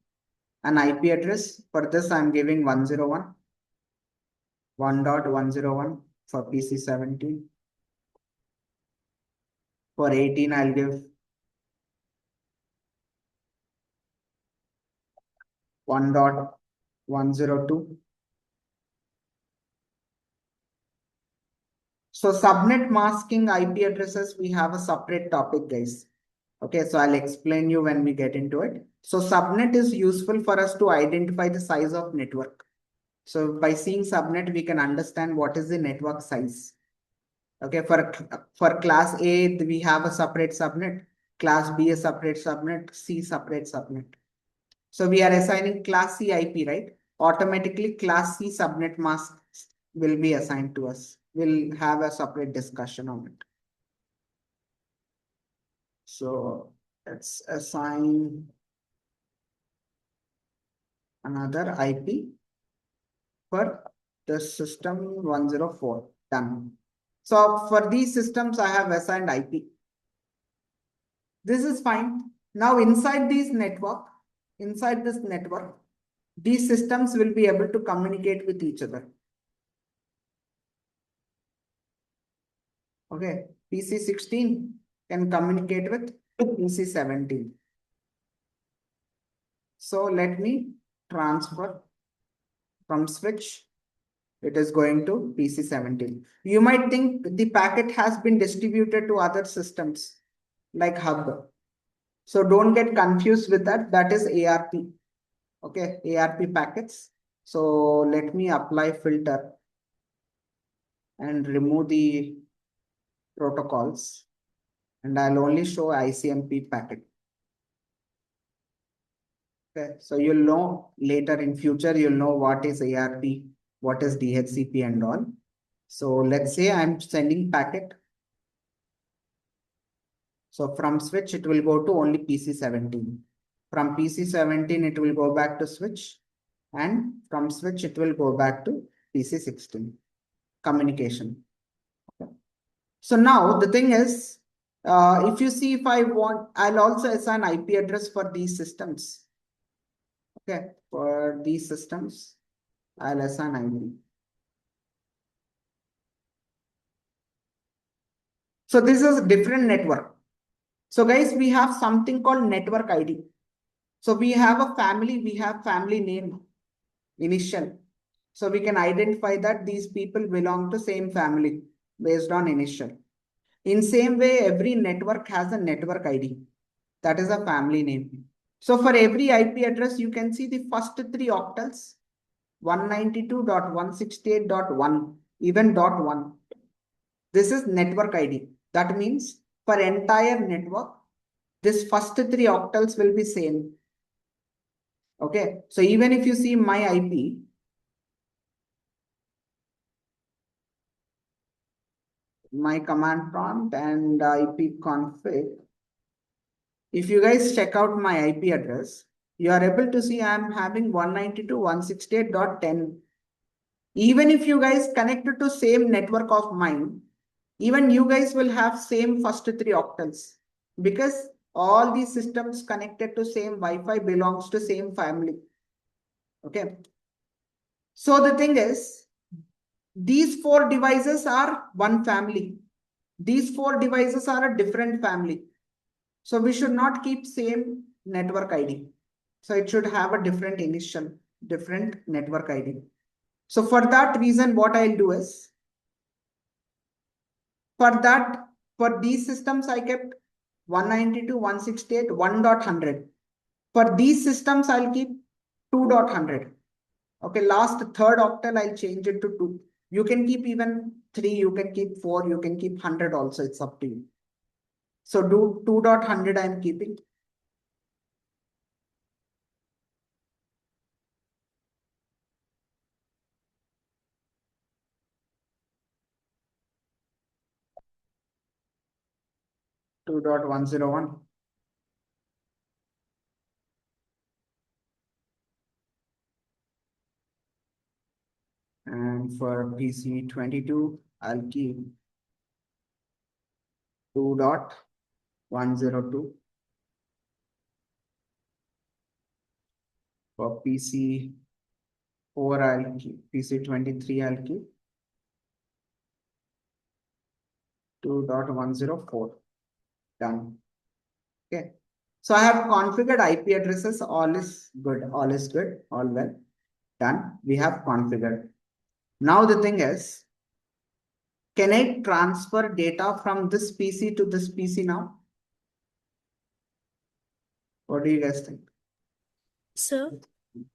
an IP address. For this, I'm giving 101, 1.101 for PC17. For 18, I'll give 1.102. So subnet masking IP addresses, we have a separate topic, guys. Okay, so I'll explain you when we get into it. So subnet is useful for us to identify the size of network. So by seeing subnet, we can understand what is the network size. Okay, for class A, we have a separate subnet, class B a separate subnet, C separate subnet. So we are assigning class C IP, right? Automatically class C subnet mask will be assigned to us. We'll have a separate discussion on it. So let's assign another IP for the system 104. Done. So for these systems, I have assigned IP. This is fine. Now inside this network, these systems will be able to communicate with each other. Okay, PC 16 can communicate with PC 17. So let me transfer from switch. It is going to PC 17. You might think the packet has been distributed to other systems like hub. So don't get confused with that. That is ARP. Okay, ARP packets. So let me apply filter and remove the protocols. And I'll only show ICMP packet. Okay, so you'll know later in future, you'll know what is ARP, what is DHCP and all. So let's say I'm sending packet. So from switch, it will go to only PC 17. From PC 17, it will go back to switch. And from switch, it will go back to PC 16. Communication. Okay. So now the thing is, if you see, if I want, I'll also assign IP address for these systems. Okay, for these systems, I'll assign IP. So this is a different network. So guys, we have something called network ID. So we have a family, we have family name, initial. So we can identify that these people belong to same family based on initial. In same way, every network has a network ID. That is a family name. So for every IP address, you can see the first three octals, 192.168.1, even .1. This is network ID. That means for entire network, this first three octals will be same. Okay, so even if you see my IP, my command prompt and IP config, if you guys check out my IP address, you are able to see I'm having 192.168.10. Even if you guys connected to same network of mine, even you guys will have same first three octals because all these systems connected to same Wi-Fi belongs to same family. Okay. So the thing is, these four devices are one family. These four devices are a different family. So we should not keep same network ID. So it should have a different initial, different network ID. So for that reason, what I'll do is, for these systems, I kept 192.168, 1.100. For these systems, I'll keep 2.100. Okay, last third octal, I'll change it to 2. You can keep even 3, you can keep 4, you can keep 100 also, it's up to you. So do 2.100 I'm keeping. Two dot 101. And for PC 22, I'll keep 2.102. For PC 4, I'll keep PC 23, I'll keep 2.104. Done. Okay. So I have configured IP addresses. All is good. All is good. All well. Done. We have configured. Now the thing is, can I transfer data from this PC to this PC now? What do you guys think? Sir,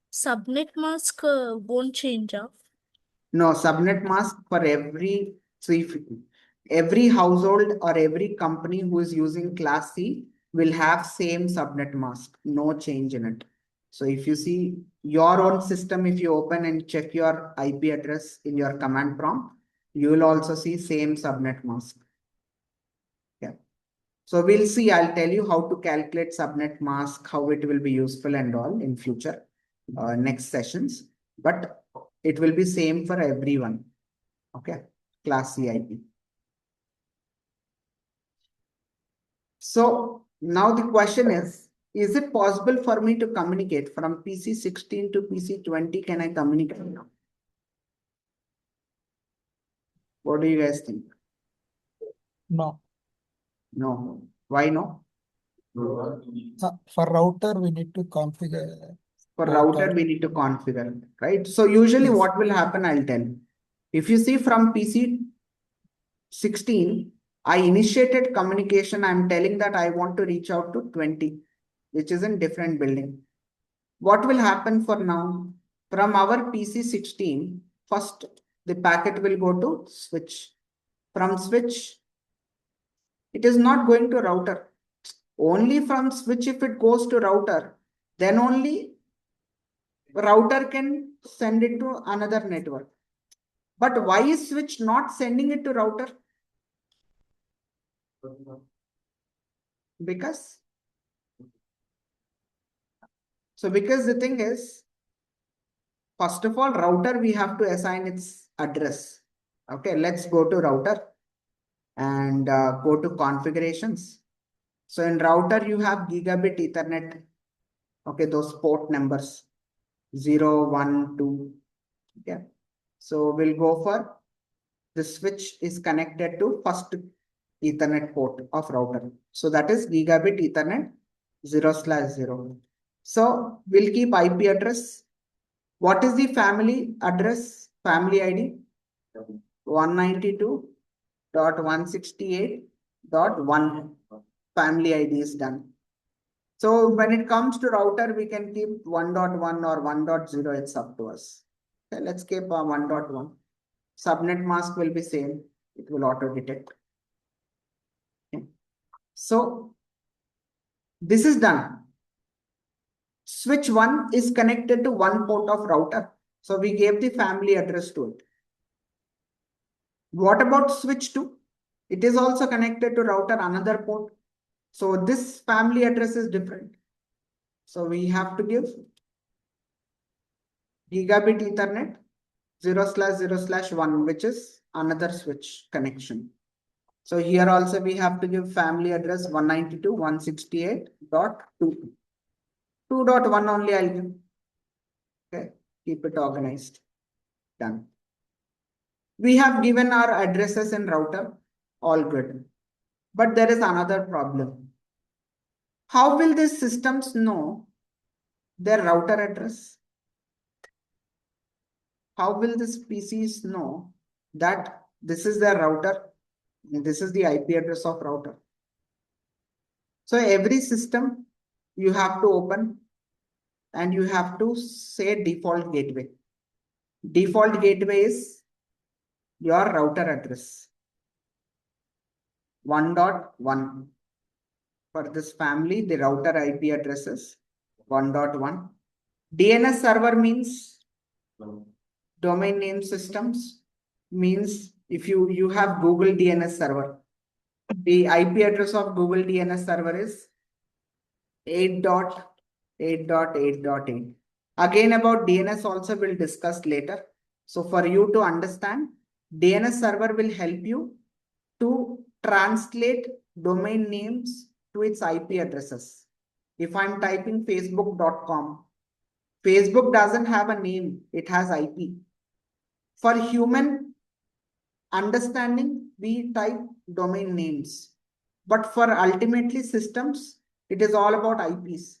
subnet mask won't change, huh? No, subnet mask for every, so if every household or every company who is using class C will have same subnet mask, no change in it. So if you see your own system, if you open and check your IP address in your command prompt, you will also see same subnet mask. Yeah. So we'll see, I'll tell you how to calculate subnet mask, how it will be useful and all in future. next sessions, but it will be same for everyone. Okay, class C IP. So now the question is it possible for me to communicate from PC 16 to PC 20? Can I communicate now? What do you guys think? No. No. Why no? For router, we need to configure. For Both router, are- we need to configure, right? So usually Yes. what will happen, I'll tell you. If you see from PC 16, I initiated communication. I'm telling that I want to reach out to 20, which is in different building. What will happen for now? From our PC 16, first the packet will go to switch. From switch, it is not going to router. Only from switch, if it goes to router, then only router can send it to another network. But why is switch not sending it to router? Because the thing is, first of all, router, we have to assign its address. Okay, let's go to router and go to configurations. So in router, you have gigabit Ethernet. Okay, those port numbers 0, 1, 2. Okay, so we'll go for the switch is connected to first Ethernet port of router. So that is gigabit Ethernet 0/0. So we'll keep IP address. What is the family address? Family ID 192.168.1 family ID is done. So when it comes to router, we can keep 1.1 or 1.0. It's up to us. Okay, let's keep 1.1. Subnet mask will be same. It will auto detect. Okay. So this is done. Switch 1 is connected to one port of router. So we gave the family address to it. What about switch 2? It is also connected to router, another port. So this family address is different. So we have to give gigabit Ethernet 0/0/1, which is another switch connection. So here also we have to give family address 192.168.2. 2.1 only I'll give. Okay, keep it organized. Done. We have given our addresses in router, all good. But there is another problem. How will these systems know their router address? How will these PCs know that this is their router and this is the IP address of router? So every system you have to open and you have to say default gateway. Default gateway is your router address 1.1. For this family, the router IP address is 1.1. DNS server means domain name systems, means if you have Google DNS server, the IP address of Google DNS server is 8.8.8.8. Again, about DNS also we'll discuss later. So for you to understand, DNS server will help you to translate domain names to its IP addresses. If I'm typing facebook.com, Facebook doesn't have a name, it has IP. For human understanding, we type domain names. But for ultimately systems, it is all about IPs.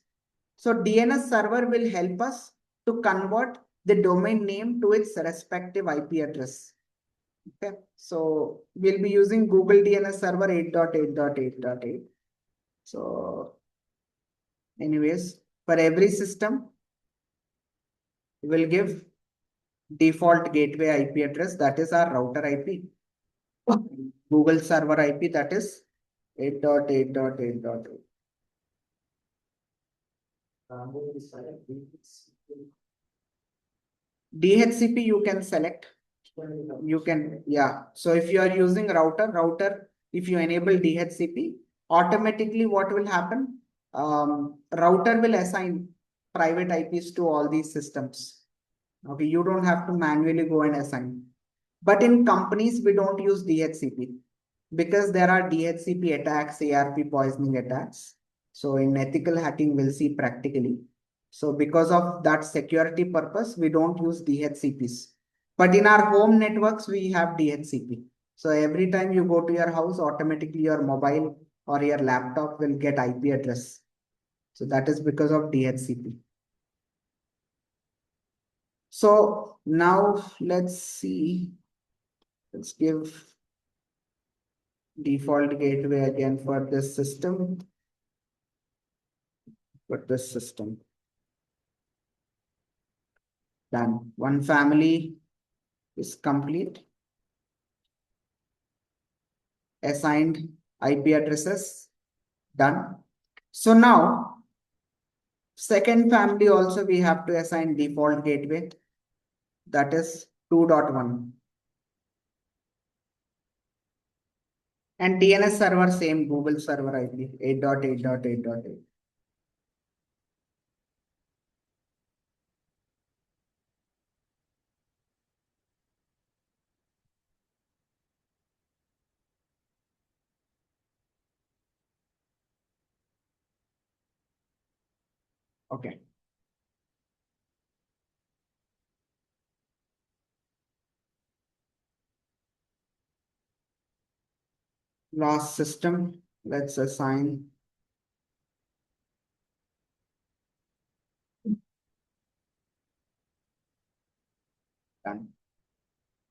So DNS server will help us to convert the domain name to its respective IP address. Okay, so we'll be using Google DNS server 8.8.8.8. So anyways, for every system, we will give default gateway IP address, that is our router IP. Google server IP, that is 8.8.8.8. DHCP you can select. You can, yeah. So if you are using router, if you enable DHCP, automatically what will happen? Router will assign private IPs to all these systems. Okay, you don't have to manually go and assign. But in companies, we don't use DHCP because there are DHCP attacks, ARP poisoning attacks. So in ethical hacking, we'll see practically. So because of that security purpose, we don't use DHCPs. But in our home networks, we have DHCP. So every time you go to your house, automatically your mobile or your laptop will get IP address. So that is because of DHCP. So now let's see. Let's give default gateway again for this system. For this system. Done. One family is complete. Assigned IP addresses. Done. So now, second family also we have to assign default gateway. That is 2.1. And DNS server same Google server IP 8.8.8.8. Okay. Last system, let's assign. Done.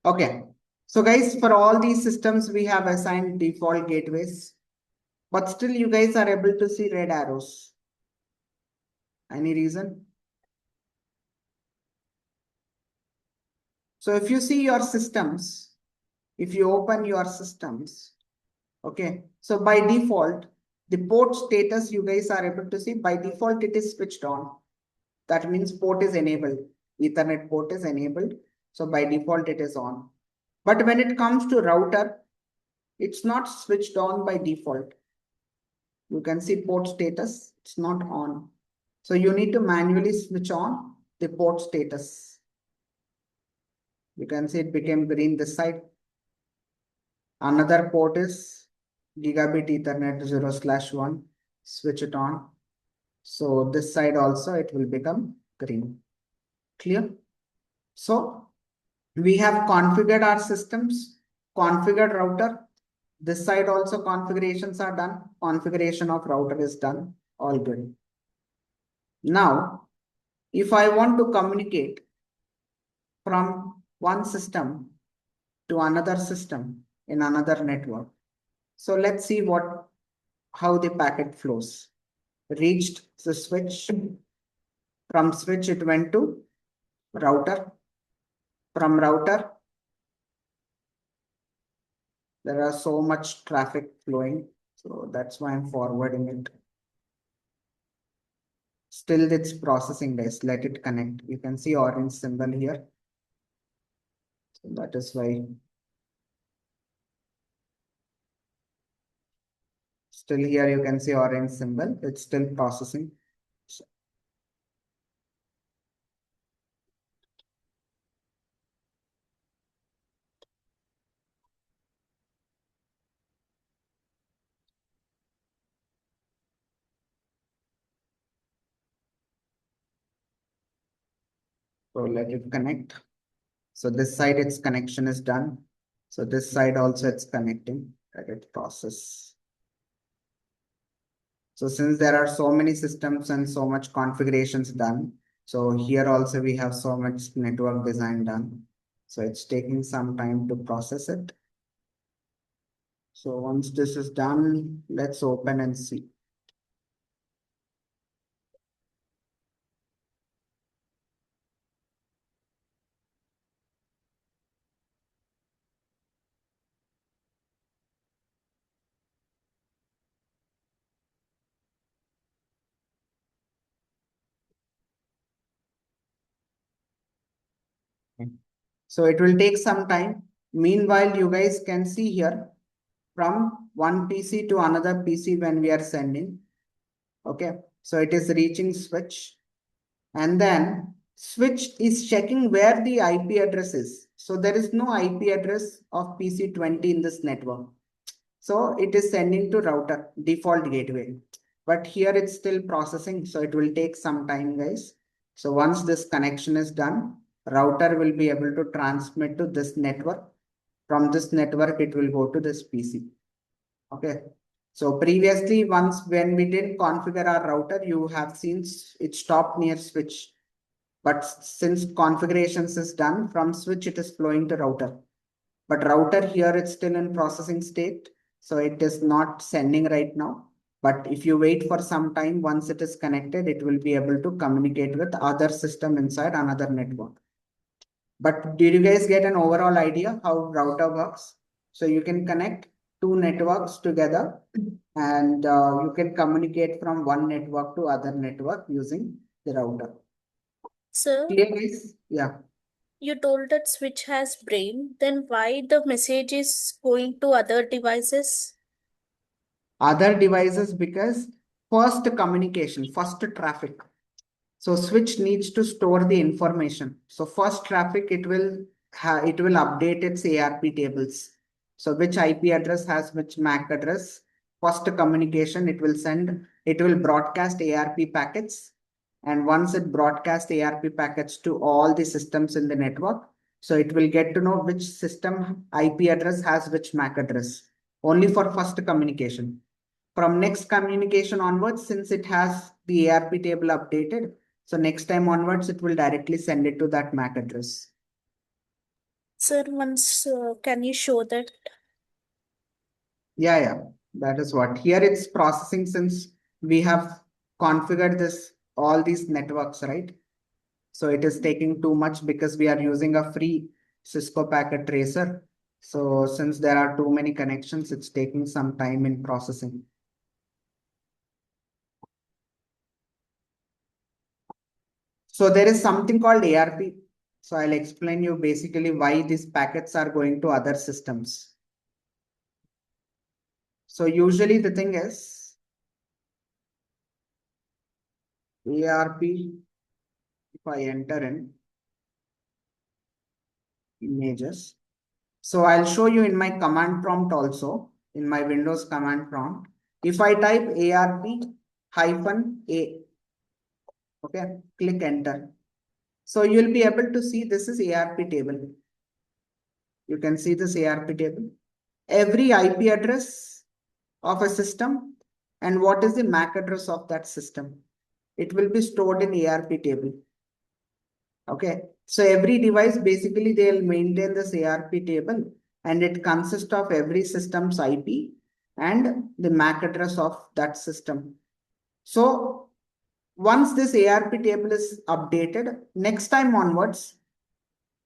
Okay. So guys, for all these systems, we have assigned default gateways, but still you guys are able to see red arrows. Any reason? So if you see your systems, if you open your systems, okay, so by default, the port status you guys are able to see, by default, it is switched on. That means port is enabled. Ethernet port is enabled. So by default, it is on. But when it comes to router, it's not switched on by default. You can see port status, it's not on. So you need to manually switch on the port status. You can see it became green this side. Another port is gigabit Ethernet 0/1. Switch it on. So this side also it will become green. Clear? So we have configured our systems, configured router. This side also configurations are done. Configuration of router is done. All good. Now, if I want to communicate from one system to another system in another network. So let's see how the packet flows. Reached the switch. From switch, it went to router. From router, there are so much traffic flowing. So that's why I'm forwarding it. Still it's processing this. Let it connect. You can see orange symbol here. So that is why. Still here you can see orange symbol. It's still processing. So let it connect. So this side its connection is done. So this side also it's connecting. Let it process. So since there are so many systems and so much configurations done, so here also we have so much network design done. So it's taking some time to process it. So once this is done, let's open and see. So it will take some time. Meanwhile, you guys can see here from one PC to another PC when we are sending. Okay, so it is reaching switch. And then switch is checking where the IP address is. So there is no IP address of PC20 in this network. So it is sending to router default gateway. But here it's still processing, so it will take some time, guys. So once this connection is done, router will be able to transmit to this network. From this network, it will go to this PC. Okay. So previously, once when we didn't configure our router, you have seen it stopped near switch. But since configurations is done from switch, it is flowing to router. But router here, it's still in processing state. So it is not sending right now. But if you wait for some time, once it is connected, it will be able to communicate with other system inside another network. But did you guys get an overall idea how router works? So you can connect two networks together and you can communicate from one network to other network using the router. Sir, Clear, guys? Yeah. you told that switch has brain, then why the message is going to other devices? Other devices because first communication, first traffic. So switch needs to store the information. So first traffic, it will update its ARP tables. So which IP address has which MAC address. First communication, it will broadcast ARP packets. And once it broadcasts ARP packets to all the systems in the network, so it will get to know which system IP address has which MAC address. Only for first communication. From next communication onwards, since it has the ARP table updated, so next time onwards, it will directly send it to that MAC address. Sir, once can you show that? Yeah, that is what. Here it's processing since we have configured all these networks, right? So it is taking too much because we are using a free Cisco packet tracer. So since there are too many connections, it's taking some time in processing. So there is something called ARP. So I'll explain you basically why these packets are going to other systems. So usually the thing is ARP, if I enter in images. So I'll show you in my command prompt also, in my Windows command prompt. If I type ARP-A, okay, click enter. So you'll be able to see this is ARP table. You can see this ARP table. Every IP address of a system and what is the MAC address of that system. It will be stored in ARP table. Okay, so every device basically they'll maintain this ARP table and it consists of every system's IP and the MAC address of that system. So once this ARP table is updated, next time onwards,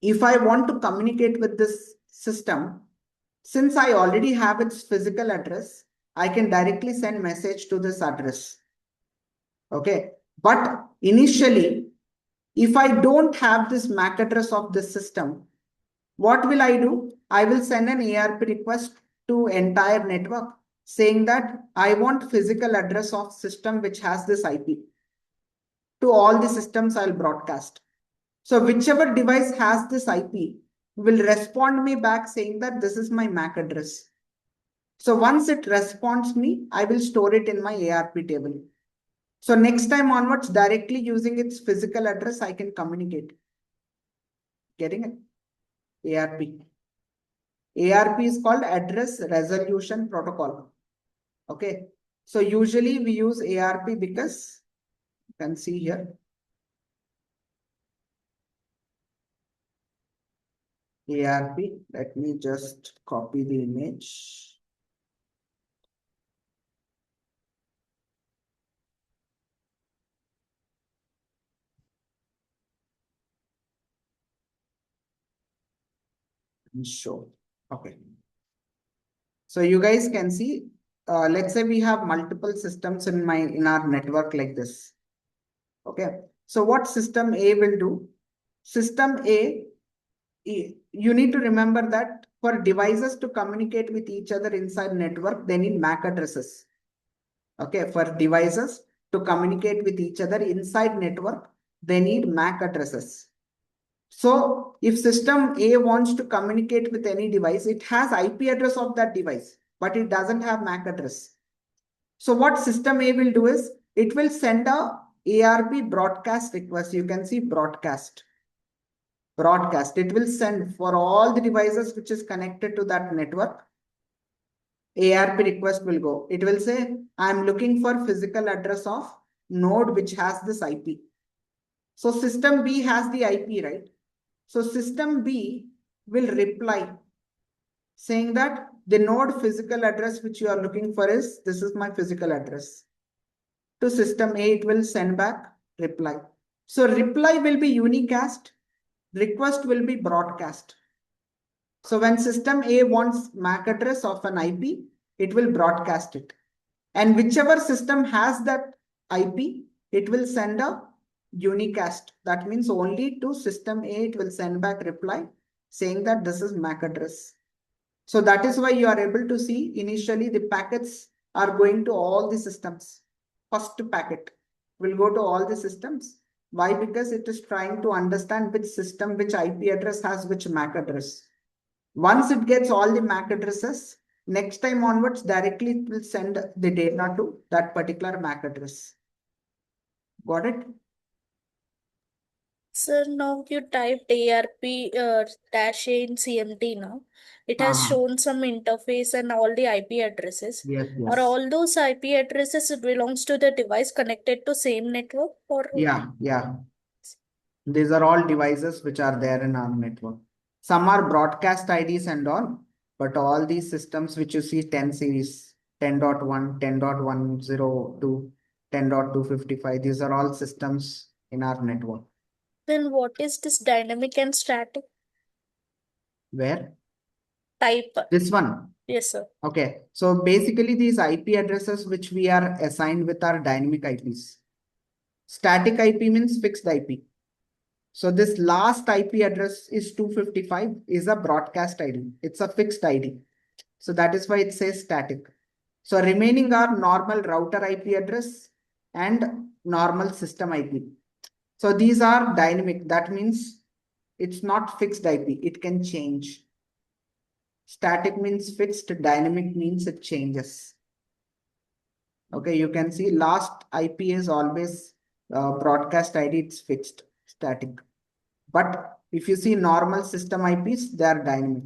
if I want to communicate with this system, since I already have its physical address, I can directly send message to this address. Okay, but initially, if I don't have this MAC address of this system, what will I do? I will send an ARP request to entire network saying that I want physical address of system which has this IP. To all the systems I'll broadcast. So whichever device has this IP will respond me back saying that this is my MAC address. So once it responds me, I will store it in my ARP table. So next time onwards, directly using its physical address, I can communicate. Getting it? ARP. ARP is called Address Resolution Protocol. Okay. So usually we use ARP because you can see here. ARP, let me just copy the image. And show. Okay. So you guys can see, let's say we have multiple systems in our network like this. Okay. So what system A will do? System A, you need to remember that for devices to communicate with each other inside network, they need MAC addresses. Okay, for devices to communicate with each other inside network, they need MAC addresses. So if system A wants to communicate with any device, it has IP address of that device, but it doesn't have MAC address. So what system A will do is, it will send a ARP broadcast request. You can see broadcast. It will send for all the devices which is connected to that network. ARP request will go. It will say, I'm looking for physical address of node which has this IP. So system B has the IP, right? So system B will reply saying that the node physical address which you are looking for is, this is my physical address. To system A, it will send back reply. So reply will be unicast, request will be broadcast. So when system A wants MAC address of an IP, it will broadcast it. And whichever system has that IP, it will send a unicast. That means only to system A, it will send back reply saying that this is MAC address. So that is why you are able to see initially the packets are going to all the systems. First packet will go to all the systems. Why? Because it is trying to understand which system, which IP address has which MAC address. Once it gets all the MAC addresses, next time onwards, directly it will send the data to that particular MAC address. Got it? Sir, now you typed ARP dash A in CMD now. It has Uh-huh. shown some interface and all the IP addresses. Yes, Or yes. all those IP addresses belongs to the device connected to same network or Yeah. These are all devices which are there in our network. Some are broadcast IDs and all, but all these systems which you see 10 series, 10.1, 10.102, 10.255, these are all systems in our network. then what is this dynamic and static Where? type? This one. Yes, sir. Okay. So basically these IP addresses which we are assigned with are dynamic IPs. Static IP means fixed IP. So this last IP address is 255 is a broadcast ID. It's a fixed ID. So that is why it says static. So remaining are normal router IP address and normal system IP. So these are dynamic. That means it's not fixed IP. It can change. Static means fixed. Dynamic means it changes. Okay, you can see last IP is always broadcast ID. It's fixed, static. But if you see normal system IPs, they are dynamic.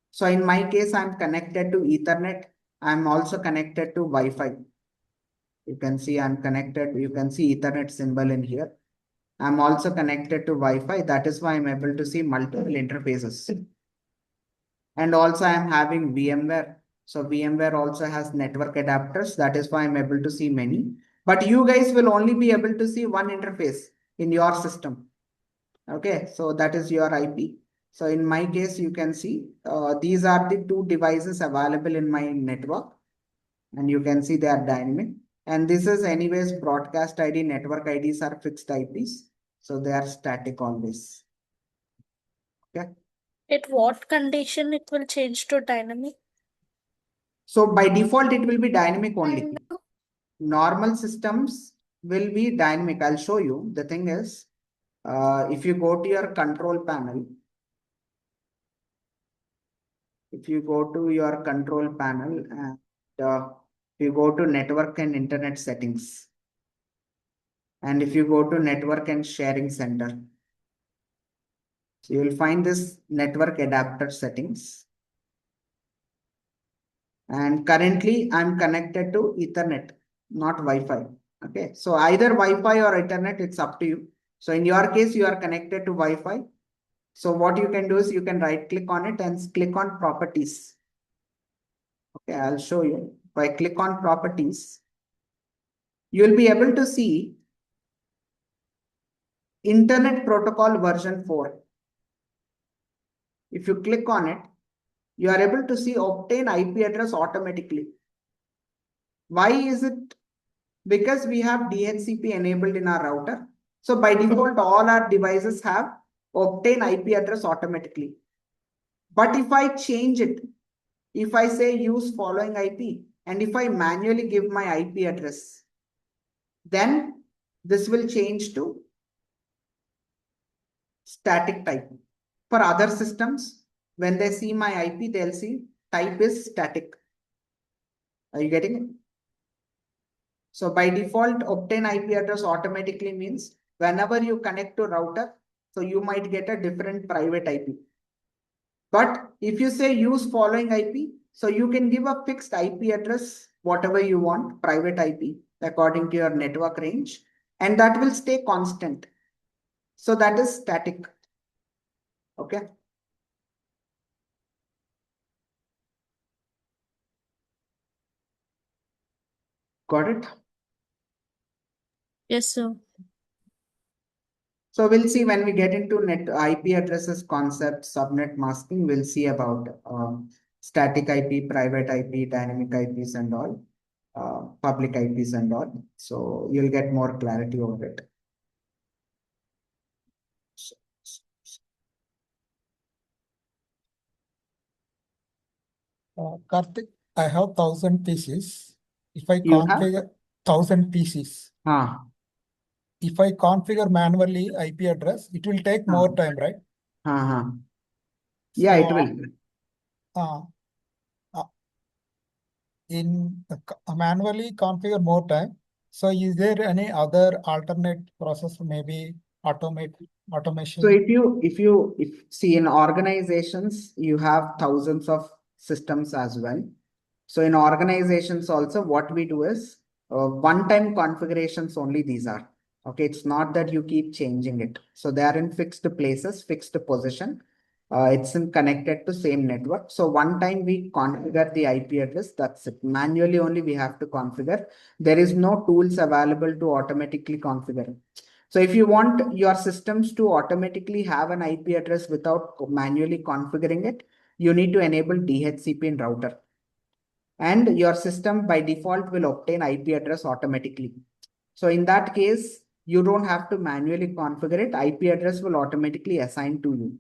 So in my case, I'm connected to Ethernet. I'm also connected to Wi-Fi. You can see I'm connected. You can see Ethernet symbol in here. I'm also connected to Wi-Fi. That is why I'm able to see multiple interfaces. And also I'm having VMware. So VMware also has network adapters. That is why I'm able to see many. But you guys will only be able to see one interface in your system. Okay, so that is your IP. So in my case, you can see these are the two devices available in my network. And you can see they are dynamic. And this is anyways broadcast ID, network IDs are fixed IPs. So they are static always. Okay. At what condition it will change to dynamic? So by default, it will be dynamic only. Normal systems will be dynamic. I'll show you. The thing is, if you go to your control panel, and you go to network and internet settings, and if you go to network and sharing center, so you'll find this network adapter settings. And currently I'm connected to Ethernet, not Wi-Fi. Okay, so either Wi-Fi or Ethernet, it's up to you. So in your case, you are connected to Wi-Fi. So what you can do is you can right click on it and click on properties. Okay, I'll show you. If I click on properties, you'll be able to see Internet Protocol version 4. If you click on it, you are able to see obtain IP address automatically. Why is it? Because we have DHCP enabled in our router. So by default, all our devices have obtain IP address automatically. But if I change it, if I say use following IP, and if I manually give my IP address, then this will change to static type. For other systems, when they see my IP, they'll see type is static. Are you getting it? So by default, obtain IP address automatically means whenever you connect to router, so you might get a different private IP. But if you say use following IP, so you can give a fixed IP address, whatever you want, private IP, according to your network range, and that will stay constant. So that is static. Okay. Got it? Yes, sir. So we'll see when we get into net IP addresses concept, subnet masking, we'll see about static IP, private IP, dynamic IPs and all, public IPs and all. So you'll get more clarity over it. Karthik, I have 1,000 PCs. If I You have? configure 1,000 PCs, if I configure manually IP address, it will take more time, right? Yeah, it So, will. manually configure more time. So is there any other alternate process, maybe automation? So if see in organizations, you have thousands of systems as well. So in organizations also, what we do is one-time configurations only these are. Okay, it's not that you keep changing it. So they are in fixed places, fixed position. It's in connected to same network. So one time we configure the IP address, that's it. Manually only we have to configure. There is no tools available to automatically configure. So if you want your systems to automatically have an IP address without manually configuring it, you need to enable DHCP in router. And your system by default will obtain IP address automatically. So in that case, you don't have to manually configure it. IP address will automatically assign to you.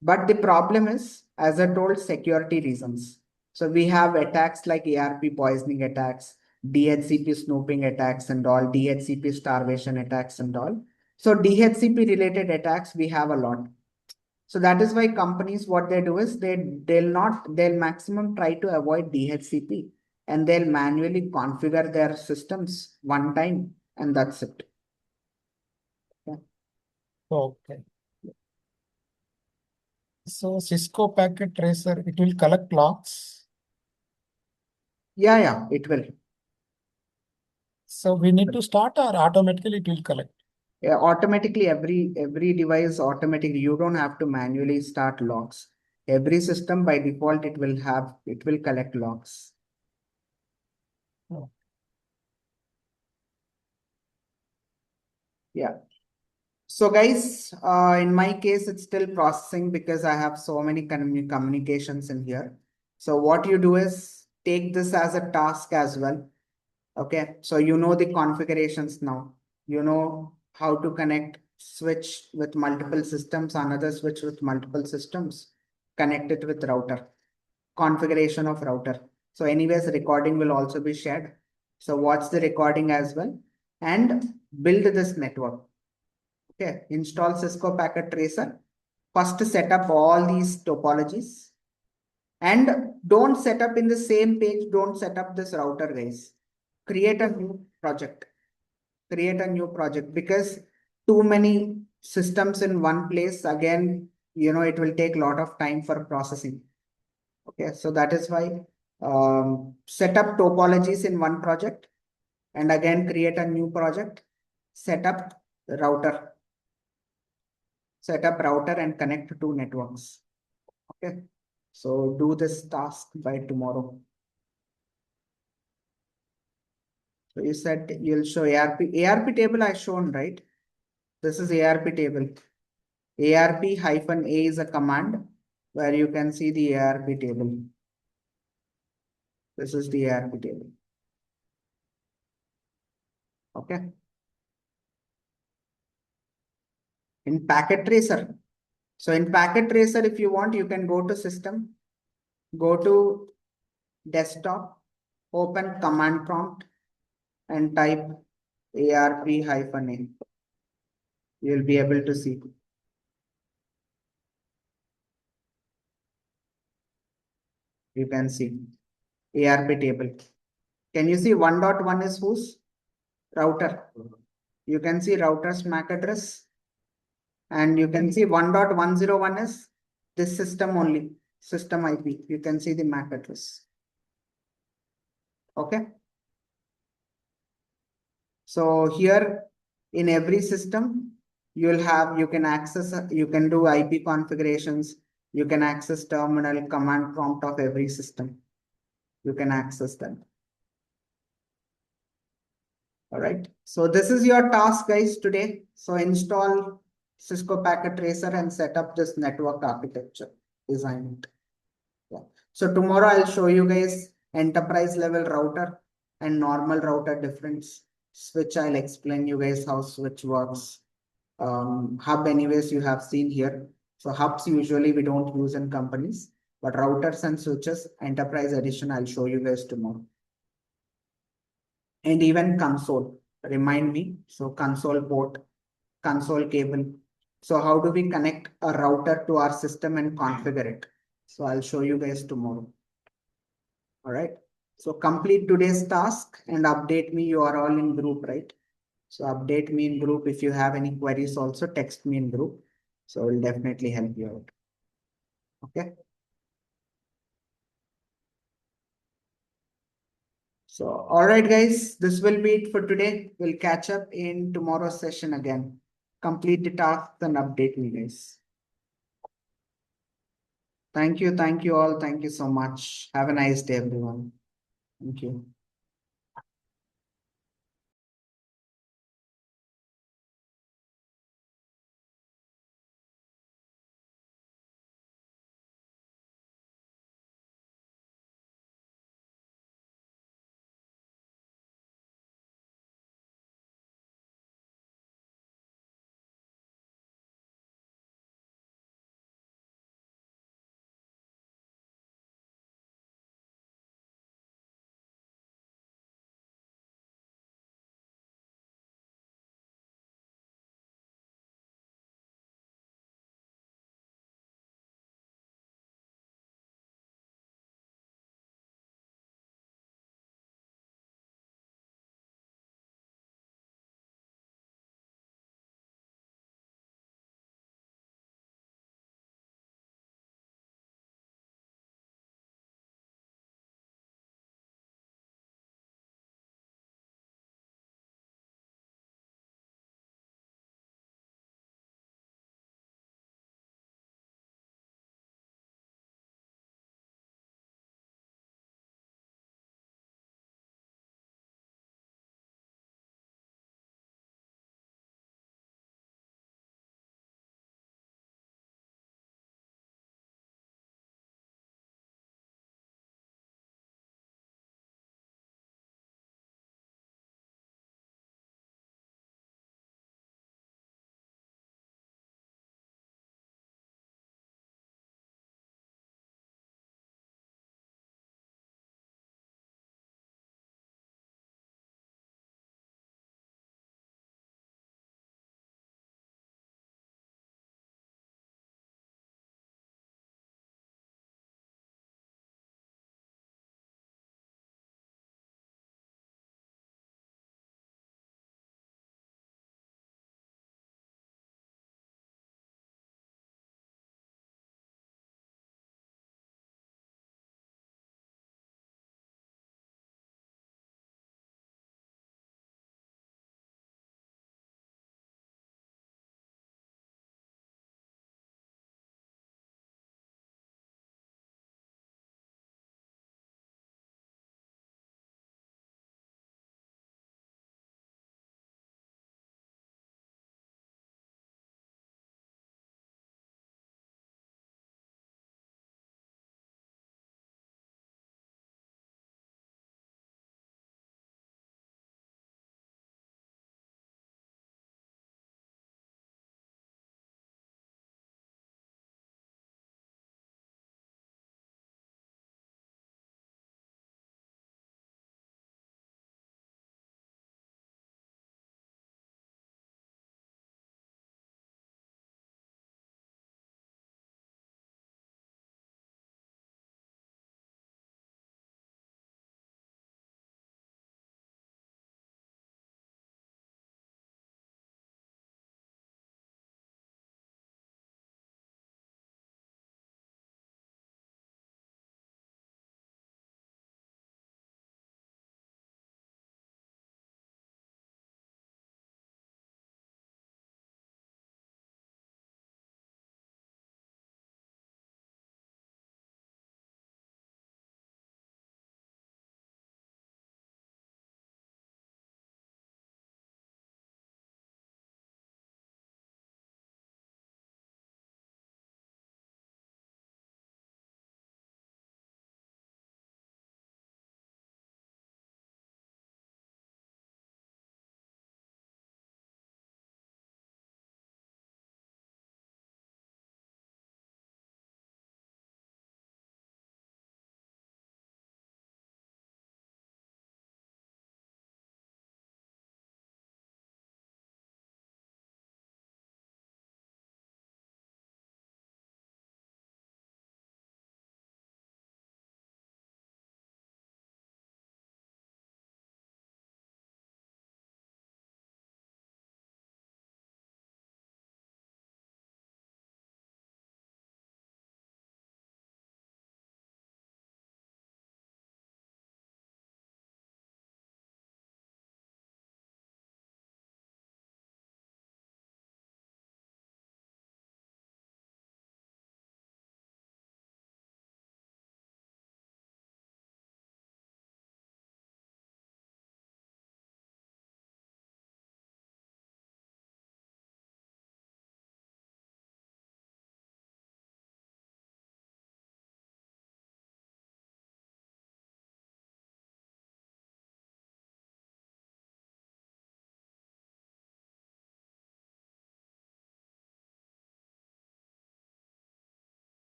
But the problem is, as I told, security reasons. So we have attacks like ARP poisoning attacks, DHCP snooping attacks and all, DHCP starvation attacks and all. So DHCP related attacks, we have a lot. So that is why companies, what they do is they'll maximum try to avoid DHCP and they'll manually configure their systems one time and that's it. Okay. So Cisco packet tracer, it will collect logs. Yeah, it will. So we need to start or automatically it will collect? Yeah, automatically every device automatically, you don't have to manually start logs. Every system by default it will collect logs. Oh. Yeah. So guys, in my case, it's still processing because I have so many communications in here. So what you do is take this as a task as well. Okay, so you know the configurations now. You know how to connect switch with multiple systems, another switch with multiple systems, connect it with router, configuration of router. So anyways, recording will also be shared. So watch the recording as well and build this network. Okay, install Cisco Packet Tracer. First set up all these topologies and don't set up in the same page. Don't set up this router, guys. Create a new project. Create a new project because too many systems in one place, again, it will take a lot of time for processing. Okay, so that is why set up topologies in one project and again create a new project, set up router and connect two networks. Okay, so do this task by tomorrow. So you said you'll show ARP table I shown, right? This is ARP table. ARP-A is a command where you can see the ARP table. This is the ARP table. Okay. In packet tracer. So in packet tracer, if you want, you can go to system, go to desktop, open command prompt and type ARP-A. You'll be able to see. You can see ARP table. Can you see 1.1 is whose? Router. You can see router's MAC address. And you can see 1.101 is this system only, system IP. You can see the MAC address. Okay. So here in every system, you can access, you can do IP configurations. You can access terminal command prompt of every system. You can access them. All right. So this is your task, guys, today. So install Cisco Packet Tracer and set up this network architecture. Design it. Yeah. So tomorrow I'll show you guys enterprise level router and normal router difference. Switch, I'll explain you guys how switch works. Hub, anyways, you have seen here. So hubs usually we don't use in companies, but routers and switches, enterprise edition, I'll show you guys tomorrow. And even console, remind me. So console port, console cable. So how do we connect a router to our system and configure it? So I'll show you guys tomorrow. All right. So complete today's task and update me. You are all in group, right? So update me in group. If you have any queries, also text me in group. So we'll definitely help you out. Okay. So, all right, guys, this will be it for today. We'll catch up in tomorrow's session again. Complete the tasks and update me, guys. Thank you all. Thank you so much. Have a nice day, everyone. Thank you.